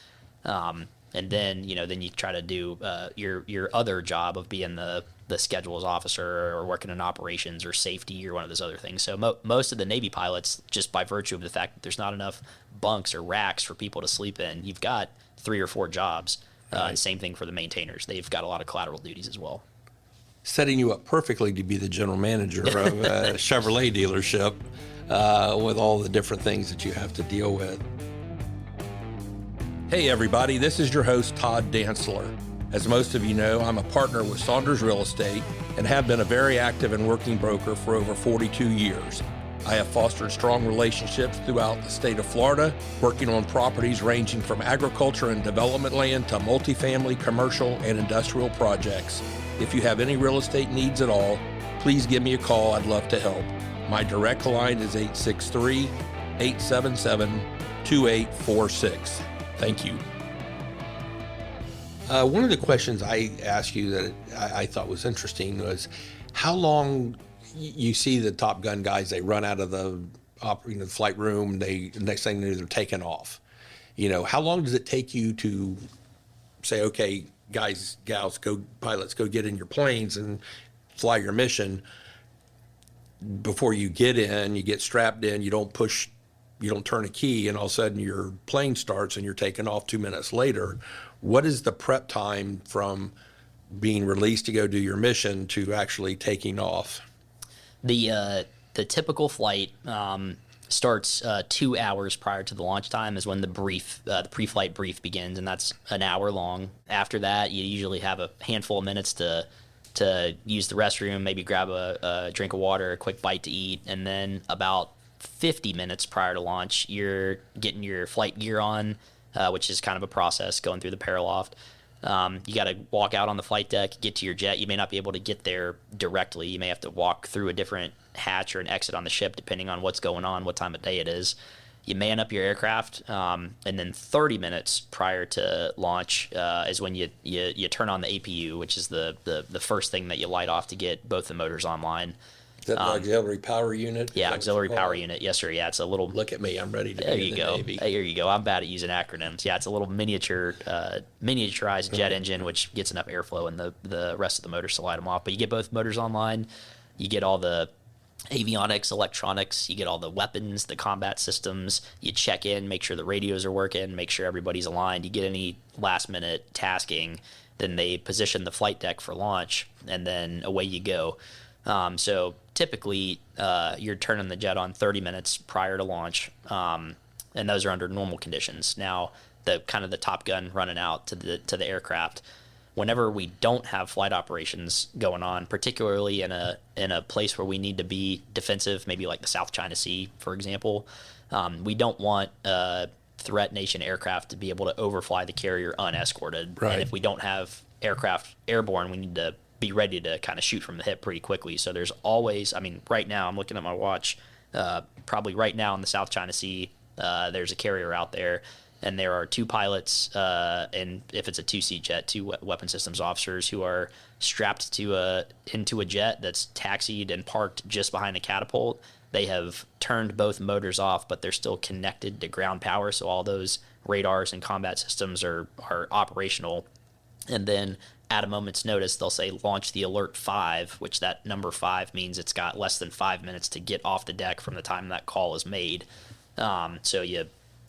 And then you try to do your other job of being the schedules officer or working in operations or safety or one of those other things. So most of the Navy pilots, just by virtue of the fact that there's not enough bunks or racks for people to sleep in, you've got 3 or 4 jobs. Right. Same thing for the maintainers. They've got a lot of collateral duties as well. Setting you up perfectly to be the general manager of a Chevrolet dealership with all the different things that you have to deal with. Hey everybody, this is your host Todd Dantzler. As most of you know, I'm a partner with Saunders Real Estate and have been a very active and working broker for over 42 years. I have fostered strong relationships throughout the state of Florida, working on properties ranging from agriculture and development land to multifamily, commercial, and industrial projects. If you have any real estate needs at all, please give me a call. I'd love to help. My direct line is 863-877-2846. Thank you. One of the questions I asked you that I thought was interesting was how long you see the Top Gun guys, they run out of the flight room, the next thing they're taking off. How long does it take you to say, okay, guys, gals, pilots, go get in your planes and fly your mission? Before you get in, you get strapped in, you don't turn a key, and all of a sudden your plane starts and you're taking off 2 minutes later. What is the prep time from being released to go do your mission to actually taking off? The typical flight starts 2 hours prior to the launch time is when the pre-flight brief begins, and that's an hour long. After that, you usually have a handful of minutes to use the restroom, maybe grab a drink of water, a quick bite to eat, and then about 50 minutes prior to launch, you're getting your flight gear on, which is kind of a process going through the paraloft. You got to walk out on the flight deck, get to your jet. You may not be able to get there directly. You may have to walk through a different hatch or an exit on the ship, depending on what's going on, what time of day it is. You man up your aircraft, and then 30 minutes prior to launch is when you turn on the APU, which is the first thing that you light off to get both the motors online. Is that the auxiliary power unit? Yeah, auxiliary power unit. Yes, sir. Yeah, it's a little. Look at me, I'm ready to There be you in the go. Navy. There you go. I'm bad at using acronyms. Yeah, it's a little miniaturized jet engine, which gets enough airflow, and the rest of the motors to light them off. But you get both motors online. You get all the avionics, electronics. You get all the weapons, the combat systems. You check in, make sure the radios are working, make sure everybody's aligned. You get any last-minute tasking, then they position the flight deck for launch, and then away you go. So typically, you're turning the jet on 30 minutes prior to launch, and those are under normal conditions. Now, the Top Gun running out to the aircraft. Whenever we don't have flight operations going on, particularly in a place where we need to be defensive, maybe like the South China Sea, for example, we don't want threat nation aircraft to be able to overfly the carrier unescorted. Right. And if we don't have aircraft airborne, we need to be ready to kind of shoot from the hip pretty quickly. So there's always, right now I'm looking at my watch, probably right now in the South China Sea, there's a carrier out there, and there are two pilots, and if it's a two-seat jet, two weapon systems officers who are strapped to into a jet that's taxied and parked just behind the catapult. They have turned both motors off, but they're still connected to ground power, so all those radars and combat systems are operational. And then at a moment's notice, they'll say launch the alert 5, which that number 5 means it's got less than 5 minutes to get off the deck from the time that call is made. So you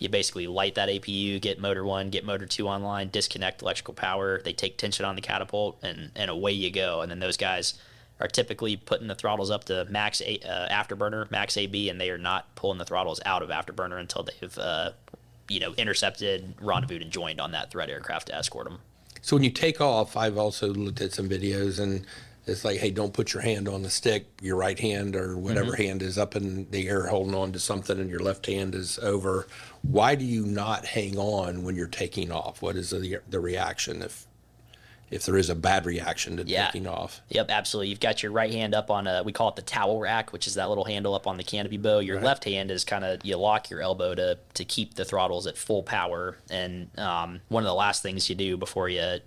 basically light that APU, get motor 1, get motor 2 online, disconnect electrical power. They take tension on the catapult, and away you go. And then those guys are typically putting the throttles up to max afterburner, max AB, and they are not pulling the throttles out of afterburner until they've intercepted, rendezvoused, and joined on that threat aircraft to escort them. So when you take off, I've also looked at some videos, and it's like, hey, don't put your hand on the stick. Your right hand or whatever hand is up in the air holding on to something, and your left hand is over. Why do you not hang on when you're taking off? What is the reaction if there is a bad reaction to taking off? Yep, absolutely. You've got your right hand up on we call it the towel rack, which is that little handle up on the canopy bow. Your left hand is you lock your elbow to keep the throttles at full power. And one of the last things you do before they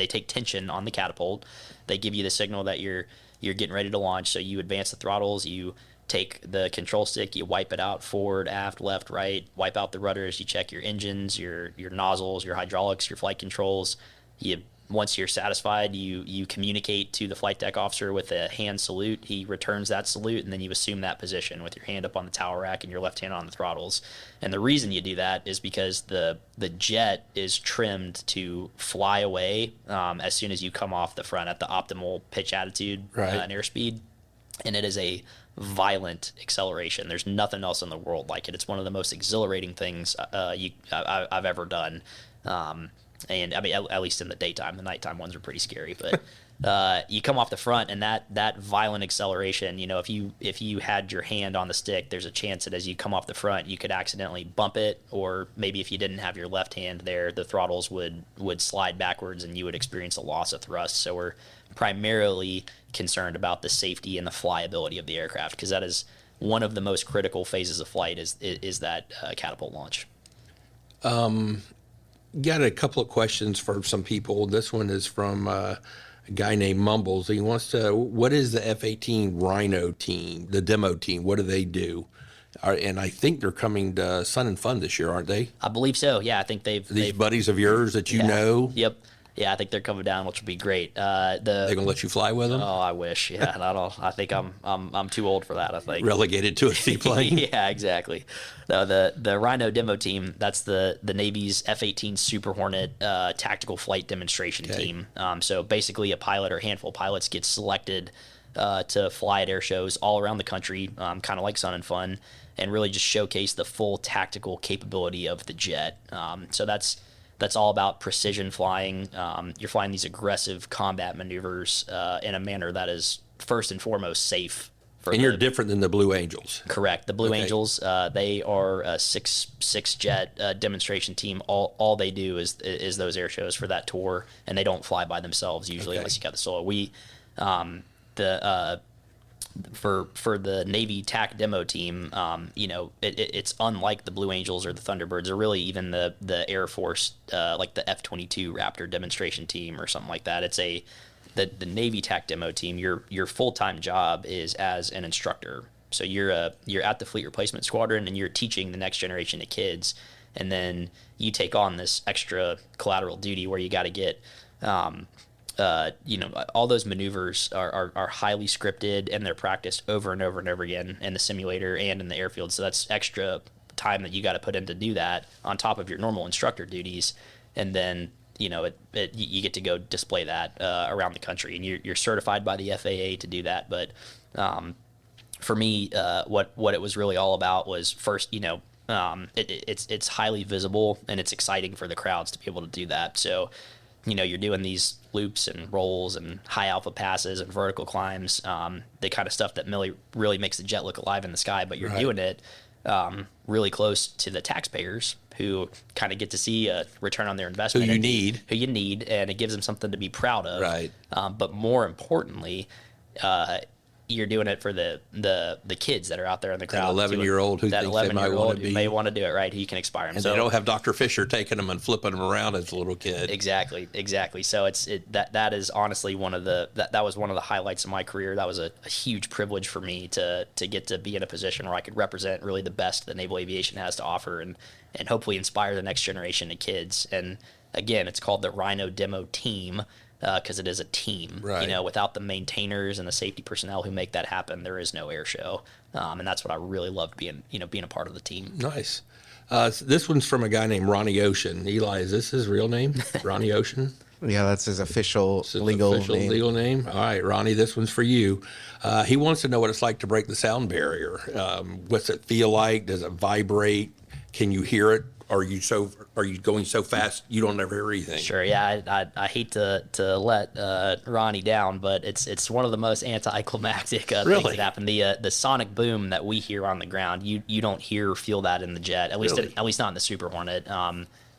take tension on the catapult. They give you the signal that you're getting ready to launch. So you advance the throttles. You take the control stick, you wipe it out forward, aft, left, right, wipe out the rudders, you check your engines, your nozzles, your hydraulics, your flight controls. Once you're satisfied, you communicate to the flight deck officer with a hand salute. He returns that salute, and then you assume that position with your hand up on the tower rack and your left hand on the throttles. And the reason you do that is because the jet is trimmed to fly away as soon as you come off the front at the optimal pitch attitude and airspeed. And it is a violent acceleration. There's nothing else in the world like it. It's one of the most exhilarating things I've ever done. And at least in the daytime. The nighttime ones are pretty scary. But you come off the front, and that violent acceleration, if you had your hand on the stick, there's a chance that as you come off the front, you could accidentally bump it, or maybe if you didn't have your left hand there, the throttles would slide backwards and you would experience a loss of thrust. So we're primarily concerned about the safety and the flyability of the aircraft, because that is one of the most critical phases of flight is that catapult launch. Got a couple of questions for some people. This one is from a guy named Mumbles. He wants to, what is the F-18 Rhino team, the demo team? What do they do? And I think they're coming to Sun and Fun this year, aren't they? I believe so. Yeah, I think they've buddies of yours that you know? Yep. Yeah, I think they're coming down, which will be great. They're gonna let you fly with them? Oh, I wish. Yeah, I think I'm too old for that. I think relegated to a seaplane. Yeah, exactly. No, the Rhino demo team. That's the Navy's F-18 Super Hornet tactical flight demonstration team. So basically, a pilot or a handful of pilots get selected to fly at air shows all around the country, kind of like Sun and Fun, and really just showcase the full tactical capability of the jet. So that's all about precision flying. You're flying these aggressive combat maneuvers in a manner that is first and foremost safe And you're different than the Blue Angels. Correct. The Blue Angels, they are a six jet demonstration team. All they do is those air shows for that tour, and they don't fly by themselves usually unless you got the solo. We for the Navy TAC demo team, it's unlike the Blue Angels or the Thunderbirds, or really even the Air Force, like the F-22 Raptor demonstration team or something like that. It's the Navy TAC demo team. Your full-time job is as an instructor. So you're at the Fleet Replacement Squadron, and you're teaching the next generation of kids, and then you take on this extra collateral duty where you got to get all those maneuvers are highly scripted, and they're practiced over and over and over again in the simulator and in the airfield. So that's extra time that you got to put in to do that on top of your normal instructor duties. And then, you get to go display that around the country, and you're certified by the FAA to do that. But for me, what it was really all about was first, it's highly visible, and it's exciting for the crowds to be able to do that. So, you're doing these loops and rolls and high alpha passes and vertical climbs, the kind of stuff that really makes the jet look alive in the sky, but you're doing it really close to the taxpayers, who kind of get to see a return on their investment. Who you need, and it gives them something to be proud of. Right. But more importantly, you're doing it for the kids that are out there in the crowd. That 11-year-old who thinks they might want to be. May want to do it, right? He can inspire them. And they don't have Dr. Fisher taking them and flipping them around as a little kid. Exactly. So that is honestly that was one of the highlights of my career. That was a huge privilege for me to get to be in a position where I could represent really the best that Naval Aviation has to offer, and hopefully inspire the next generation of kids. And again, it's called the Rhino Demo Team, because it is a team. Right. Without the maintainers and the safety personnel who make that happen, there is no air show. And that's what I really loved being a part of the team. Nice. This one's from a guy named Ronnie Ocean. Eli, is this his real name? Ronnie Ocean? Yeah, that's his official legal name. All right, Ronnie, this one's for you. He wants to know what it's like to break the sound barrier. What's it feel like? Does it vibrate? Can you hear it? Are you going so fast you don't ever hear anything? Sure, yeah. I hate to let Ronnie down, but it's one of the most anticlimactic things that happen. The sonic boom that we hear on the ground, you don't hear or feel that in the jet. At least not in the Super Hornet.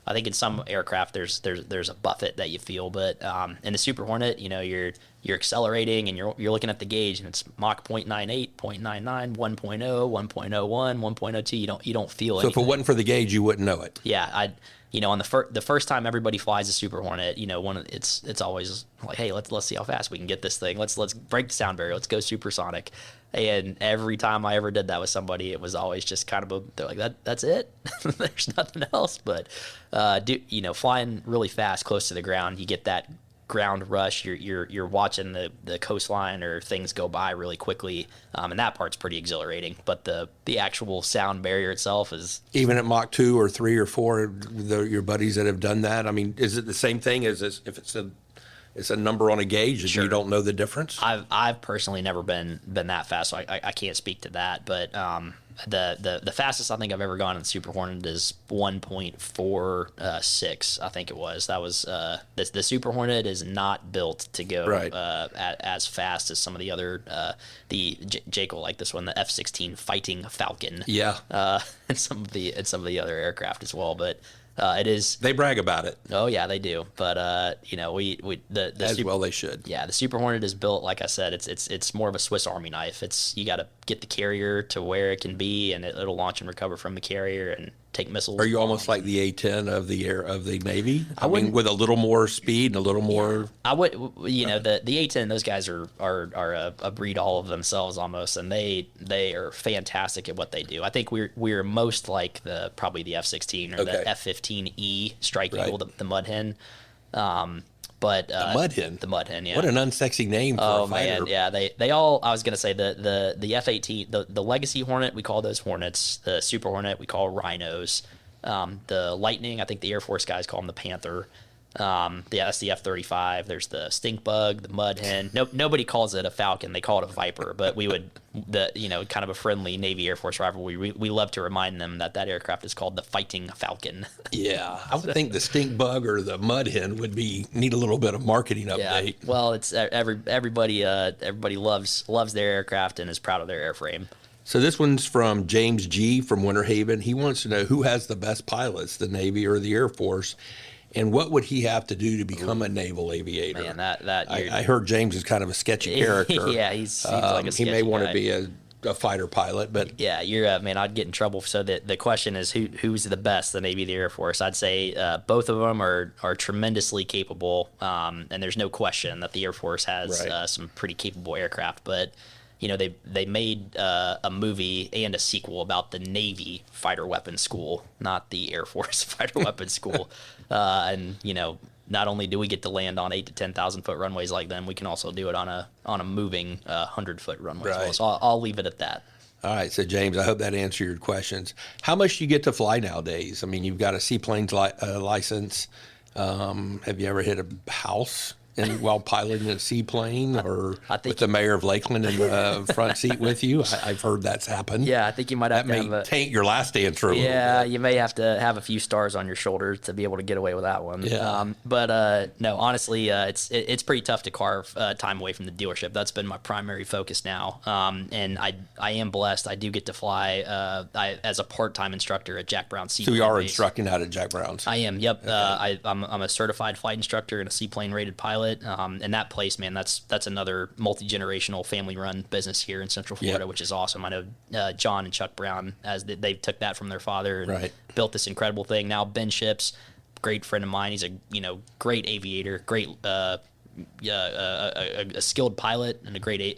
I think in some aircraft there's a buffet that you feel, but in the Super Hornet, you're accelerating and you're looking at the gauge, and it's Mach 0.98, 0.99, 1.0, 1.01, 1.02. You don't feel it. So if it wasn't for the gauge, you wouldn't know it. Yeah, on the first time everybody flies a Super Hornet, it's always like, hey, let's see how fast we can get this thing. Let's break the sound barrier. Let's go supersonic. And every time I ever did that with somebody, it was always just kind of they're like, that's it. There's nothing else. But flying really fast close to the ground, you get that ground rush. You're watching the coastline or things go by really quickly, and that part's pretty exhilarating. But the actual sound barrier itself is, even at Mach 2 or 3 or 4, your buddies that have done that, I mean, is it the same thing as if it's a number on a gauge and Sure. you don't know the difference? I've personally never been that fast, so I can't speak to that. But the fastest I think I've ever gone in the Super Hornet is 1.46. I think it was. That was the Super Hornet is not built to go as fast as some of the other Jake will like this one, the F-16 Fighting Falcon. Yeah. And some of the other aircraft as well, but. It is. They brag about it. Oh yeah, they do. But they should. Yeah, the Super Hornet is built, like I said, it's more of a Swiss Army knife. You got to get the carrier to where it can be, and it'll launch and recover from the carrier and take missiles. Are you almost like the A-10 of the Navy? I mean, with a little more speed and a little more. I would, the A-10. Those guys are a breed all of themselves almost, and they are fantastic at what they do. I think we're most like probably the F-16 or the F-15E Strike Eagle, the Mud Hen. But the Mud Hen. The Mud Hen, yeah. What an unsexy name for a fighter. Man, yeah. They all. I was gonna say the F-18, the Legacy Hornet, we call those Hornets. The Super Hornet, we call Rhinos. The Lightning, I think the Air Force guys call them the Panther. That's the F-35. There's the stink bug, the mud hen. Nobody calls it a Falcon. They call it a Viper. But we would, kind of a friendly Navy Air Force rivalry. We love to remind them that aircraft is called the Fighting Falcon. Yeah, I would think the stink bug or the mud hen would need a little bit of marketing update. Yeah. Well, it's everybody loves their aircraft and is proud of their airframe. So this one's from James G. from Winter Haven. He wants to know who has the best pilots, the Navy or the Air Force, and what would he have to do to become a naval aviator? Man, I heard James is kind of a sketchy character. Yeah, he seems like a sketchy He may want guy. to be a fighter pilot, but yeah, you're man. I'd get in trouble. So the question is who's the best, the Navy, the Air Force? I'd say both of them are tremendously capable, and there's no question that the Air Force has some pretty capable aircraft, but. They made a movie and a sequel about the Navy Fighter Weapons School, not the Air Force Fighter Weapons School. And not only do we get to land on 8,000 to 10,000 foot runways like them, we can also do it on a moving 100-foot runway as well. So I'll leave it at that. All right, so James, I hope that answered your questions. How much do you get to fly nowadays? I mean, you've got a seaplane's license. Have you ever hit a house while piloting a seaplane, or with the mayor of Lakeland in the front seat with you? I've heard that's happened. Yeah, I think you might have that may taint your last answer a little bit. You may have to have a few stars on your shoulder to be able to get away with that one. Yeah. But no, honestly, it's pretty tough to carve time away from the dealership. That's been my primary focus now. And I am blessed. I do get to fly as a part-time instructor at Jack Brown Seaplane. So you are base. instructing out at Jack Brown's? I am. Yep. Okay. I'm a certified flight instructor and a seaplane rated pilot. And that place, man, that's another multi-generational family-run business here in Central Florida, which is awesome. I know John and Chuck Brown, they took that from their father and built this incredible thing. Now Ben Ships, great friend of mine. He's a great aviator, great a skilled pilot and a great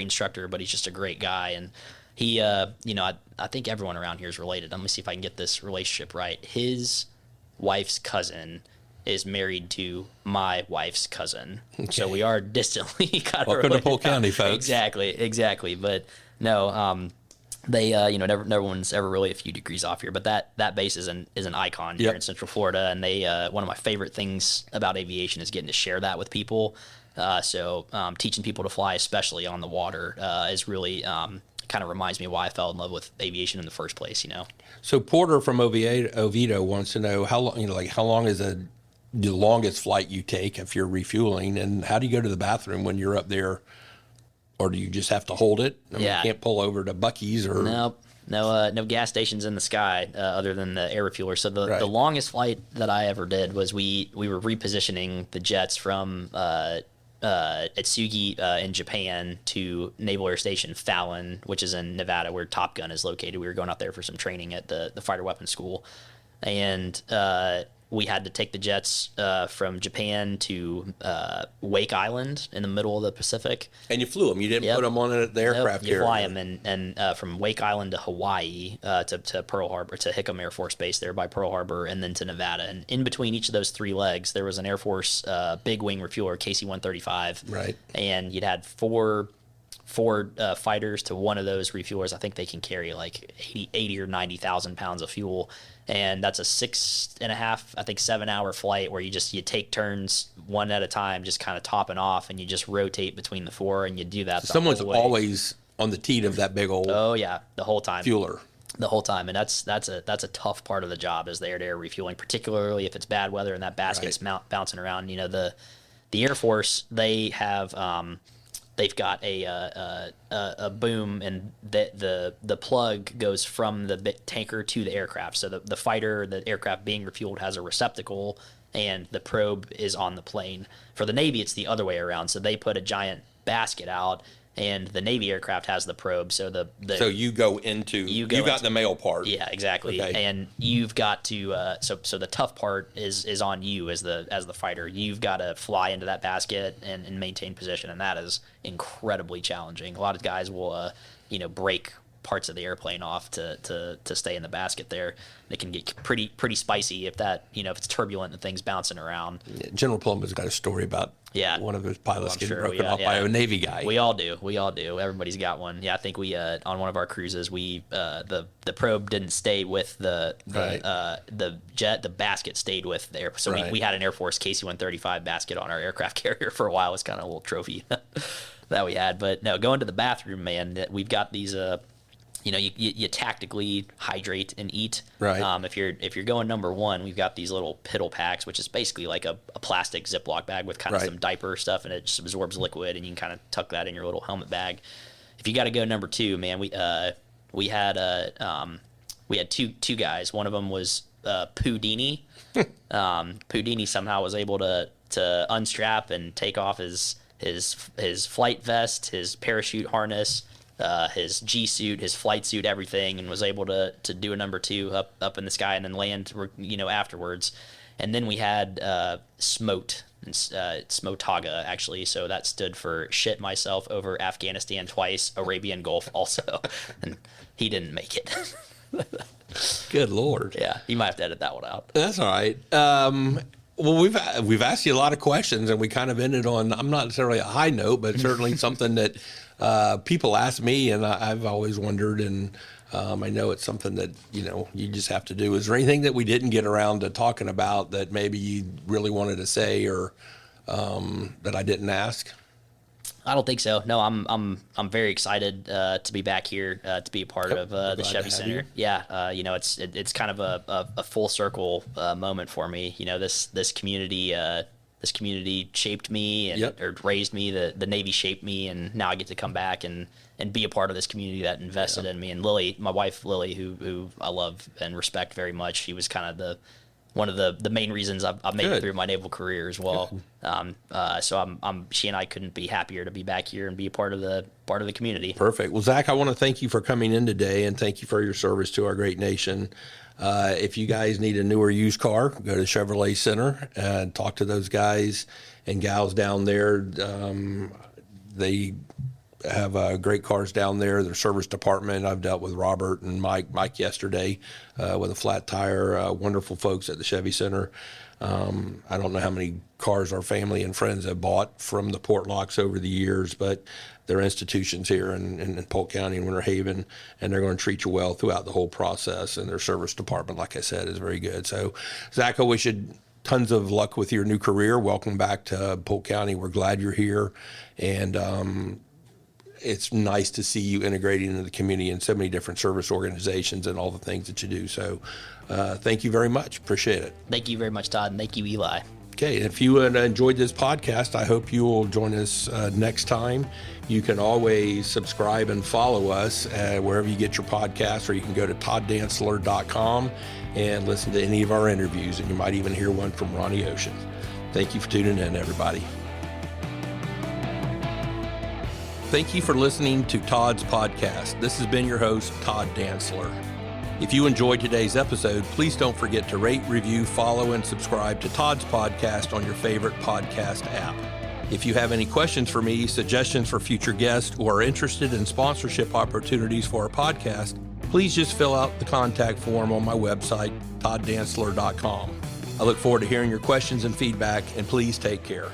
instructor, but he's just a great guy. And he, I think everyone around here is related. Let me see if I can get this relationship right. His wife's cousin is married to my wife's cousin. Okay. So we are distantly kind of Welcome related. to Polk County, folks. Exactly. But no, they, no one's ever really a few degrees off here, but that base is an icon here in Central Florida. And they, one of my favorite things about aviation is getting to share that with people. So teaching people to fly, especially on the water, is really, kind of reminds me why I fell in love with aviation in the first place, So Porter from Oviedo wants to know how long is the longest flight you take if you're refueling, and how do you go to the bathroom when you're up there, or do you just have to hold it? I mean, you can't pull over to Buc-ee's or no gas stations in the sky other than the air refueler. So the longest flight that I ever did was we were repositioning the jets from Atsugi in Japan to Naval Air Station Fallon, which is in Nevada, where Top Gun is located. We were going out there for some training at the fighter weapons school, and we had to take the jets from Japan to Wake Island in the middle of the Pacific. And you flew them. You didn't put them on the aircraft carrier. You fly them, and from Wake Island to Hawaii to Pearl Harbor, to Hickam Air Force Base there by Pearl Harbor, and then to Nevada. And in between each of those three legs, there was an Air Force big wing refueler, KC-135. Right. And you'd had four fighters to one of those refuelers. I think they can carry like 80 or 90,000 pounds of fuel. And that's a 6.5, I think 7-hour flight where you take turns one at a time, just kind of topping off, and you just rotate between the four, and you do that. So someone's always on the teat of that big old the whole time fueler. The whole time, and that's a tough part of the job, is the air-to-air refueling, particularly if it's bad weather and that basket's bouncing around. The Air Force, they have they've got a boom, and the plug goes from the tanker to the aircraft. So the aircraft being refueled has a receptacle, and the probe is on the plane. For the Navy, it's the other way around. So they put a giant basket out, and the Navy aircraft has the probe. So so you go into you got the male part. Yeah, exactly. Okay. And you've got to so the tough part is on you as the fighter. You've got to fly into that basket and maintain position, and that is incredibly challenging. A lot of guys will break parts of the airplane off to stay in the basket there. It can get pretty spicy if it's turbulent and things bouncing around. Yeah, General Plumbo's got a story about one of his pilots getting broken off by a Navy guy. We all do. Everybody's got one. Yeah, I think we on one of our cruises the probe didn't stay with the jet. The basket stayed with the air. So we had an Air Force KC-135 basket on our aircraft carrier for a while. It's kind of a little trophy that we had. But no, going to the bathroom, man. We've got these. You tactically hydrate and eat. Right. If you're going number one, we've got these little piddle packs, which is basically like a plastic Ziploc bag with kind of some diaper stuff, and it just absorbs liquid, and you can kind of tuck that in your little helmet bag. If you got to go number two, man, we had two guys. One of them was Pudini. Pudini somehow was able to unstrap and take off his flight vest, his parachute harness, his G suit, his flight suit, everything, and was able to do a number two up in the sky and then land, afterwards. And then we had Smotaga, actually. So that stood for shit myself over Afghanistan twice, Arabian Gulf also. And he didn't make it. Good Lord. Yeah, you might have to edit that one out. That's all right. Well, we've asked you a lot of questions, and we kind of ended on, I'm not necessarily a high note, but certainly something that people ask me, and I've always wondered, and I know it's something that, you just have to do. Is there anything that we didn't get around to talking about that maybe you really wanted to say or that I didn't ask? I don't think so. No, I'm very excited to be back here to be a part of the Chevy Center. You. Yeah, it's kind of a full circle moment for me. This community shaped me and or raised me. The Navy shaped me, and now I get to come back and be a part of this community that invested in me. And Lily, my wife Lily, who I love and respect very much, she was kind of one of the main reasons I've made it through my naval career as well. So she and I couldn't be happier to be back here and be a part of the community. Perfect. Well, Zach, I want to thank you for coming in today, and thank you for your service to our great nation. If you guys need a newer used car, go to Chevrolet Center and talk to those guys and gals down there. They have great cars down there. Their service department, I've dealt with Robert and Mike yesterday with a flat tire. Wonderful folks at the Chevy Center. I don't know how many cars our family and friends have bought from the Port Locks over the years, but they're institutions here in Polk County and Winter Haven, and they're going to treat you well throughout the whole process. And their service department, like I said, is very good. So, Zach, I wish you tons of luck with your new career. Welcome back to Polk County. We're glad you're here, and it's nice to see you integrating into the community in so many different service organizations and all the things that you do. So thank you very much. Appreciate it. Thank you very much, Todd, and thank you, Eli. Okay, and if you enjoyed this podcast, I hope you will join us next time. You can always subscribe and follow us wherever you get your podcasts, or you can go to todddantzler.com and listen to any of our interviews, and you might even hear one from Ronnie Ocean. Thank you for tuning in, everybody. Thank you for listening to Todd's podcast. This has been your host, Todd Dantzler. If you enjoyed today's episode, please don't forget to rate, review, follow, and subscribe to Todd's podcast on your favorite podcast app. If you have any questions for me, suggestions for future guests, or are interested in sponsorship opportunities for our podcast, please just fill out the contact form on my website, todddantzler.com. I look forward to hearing your questions and feedback, and please take care.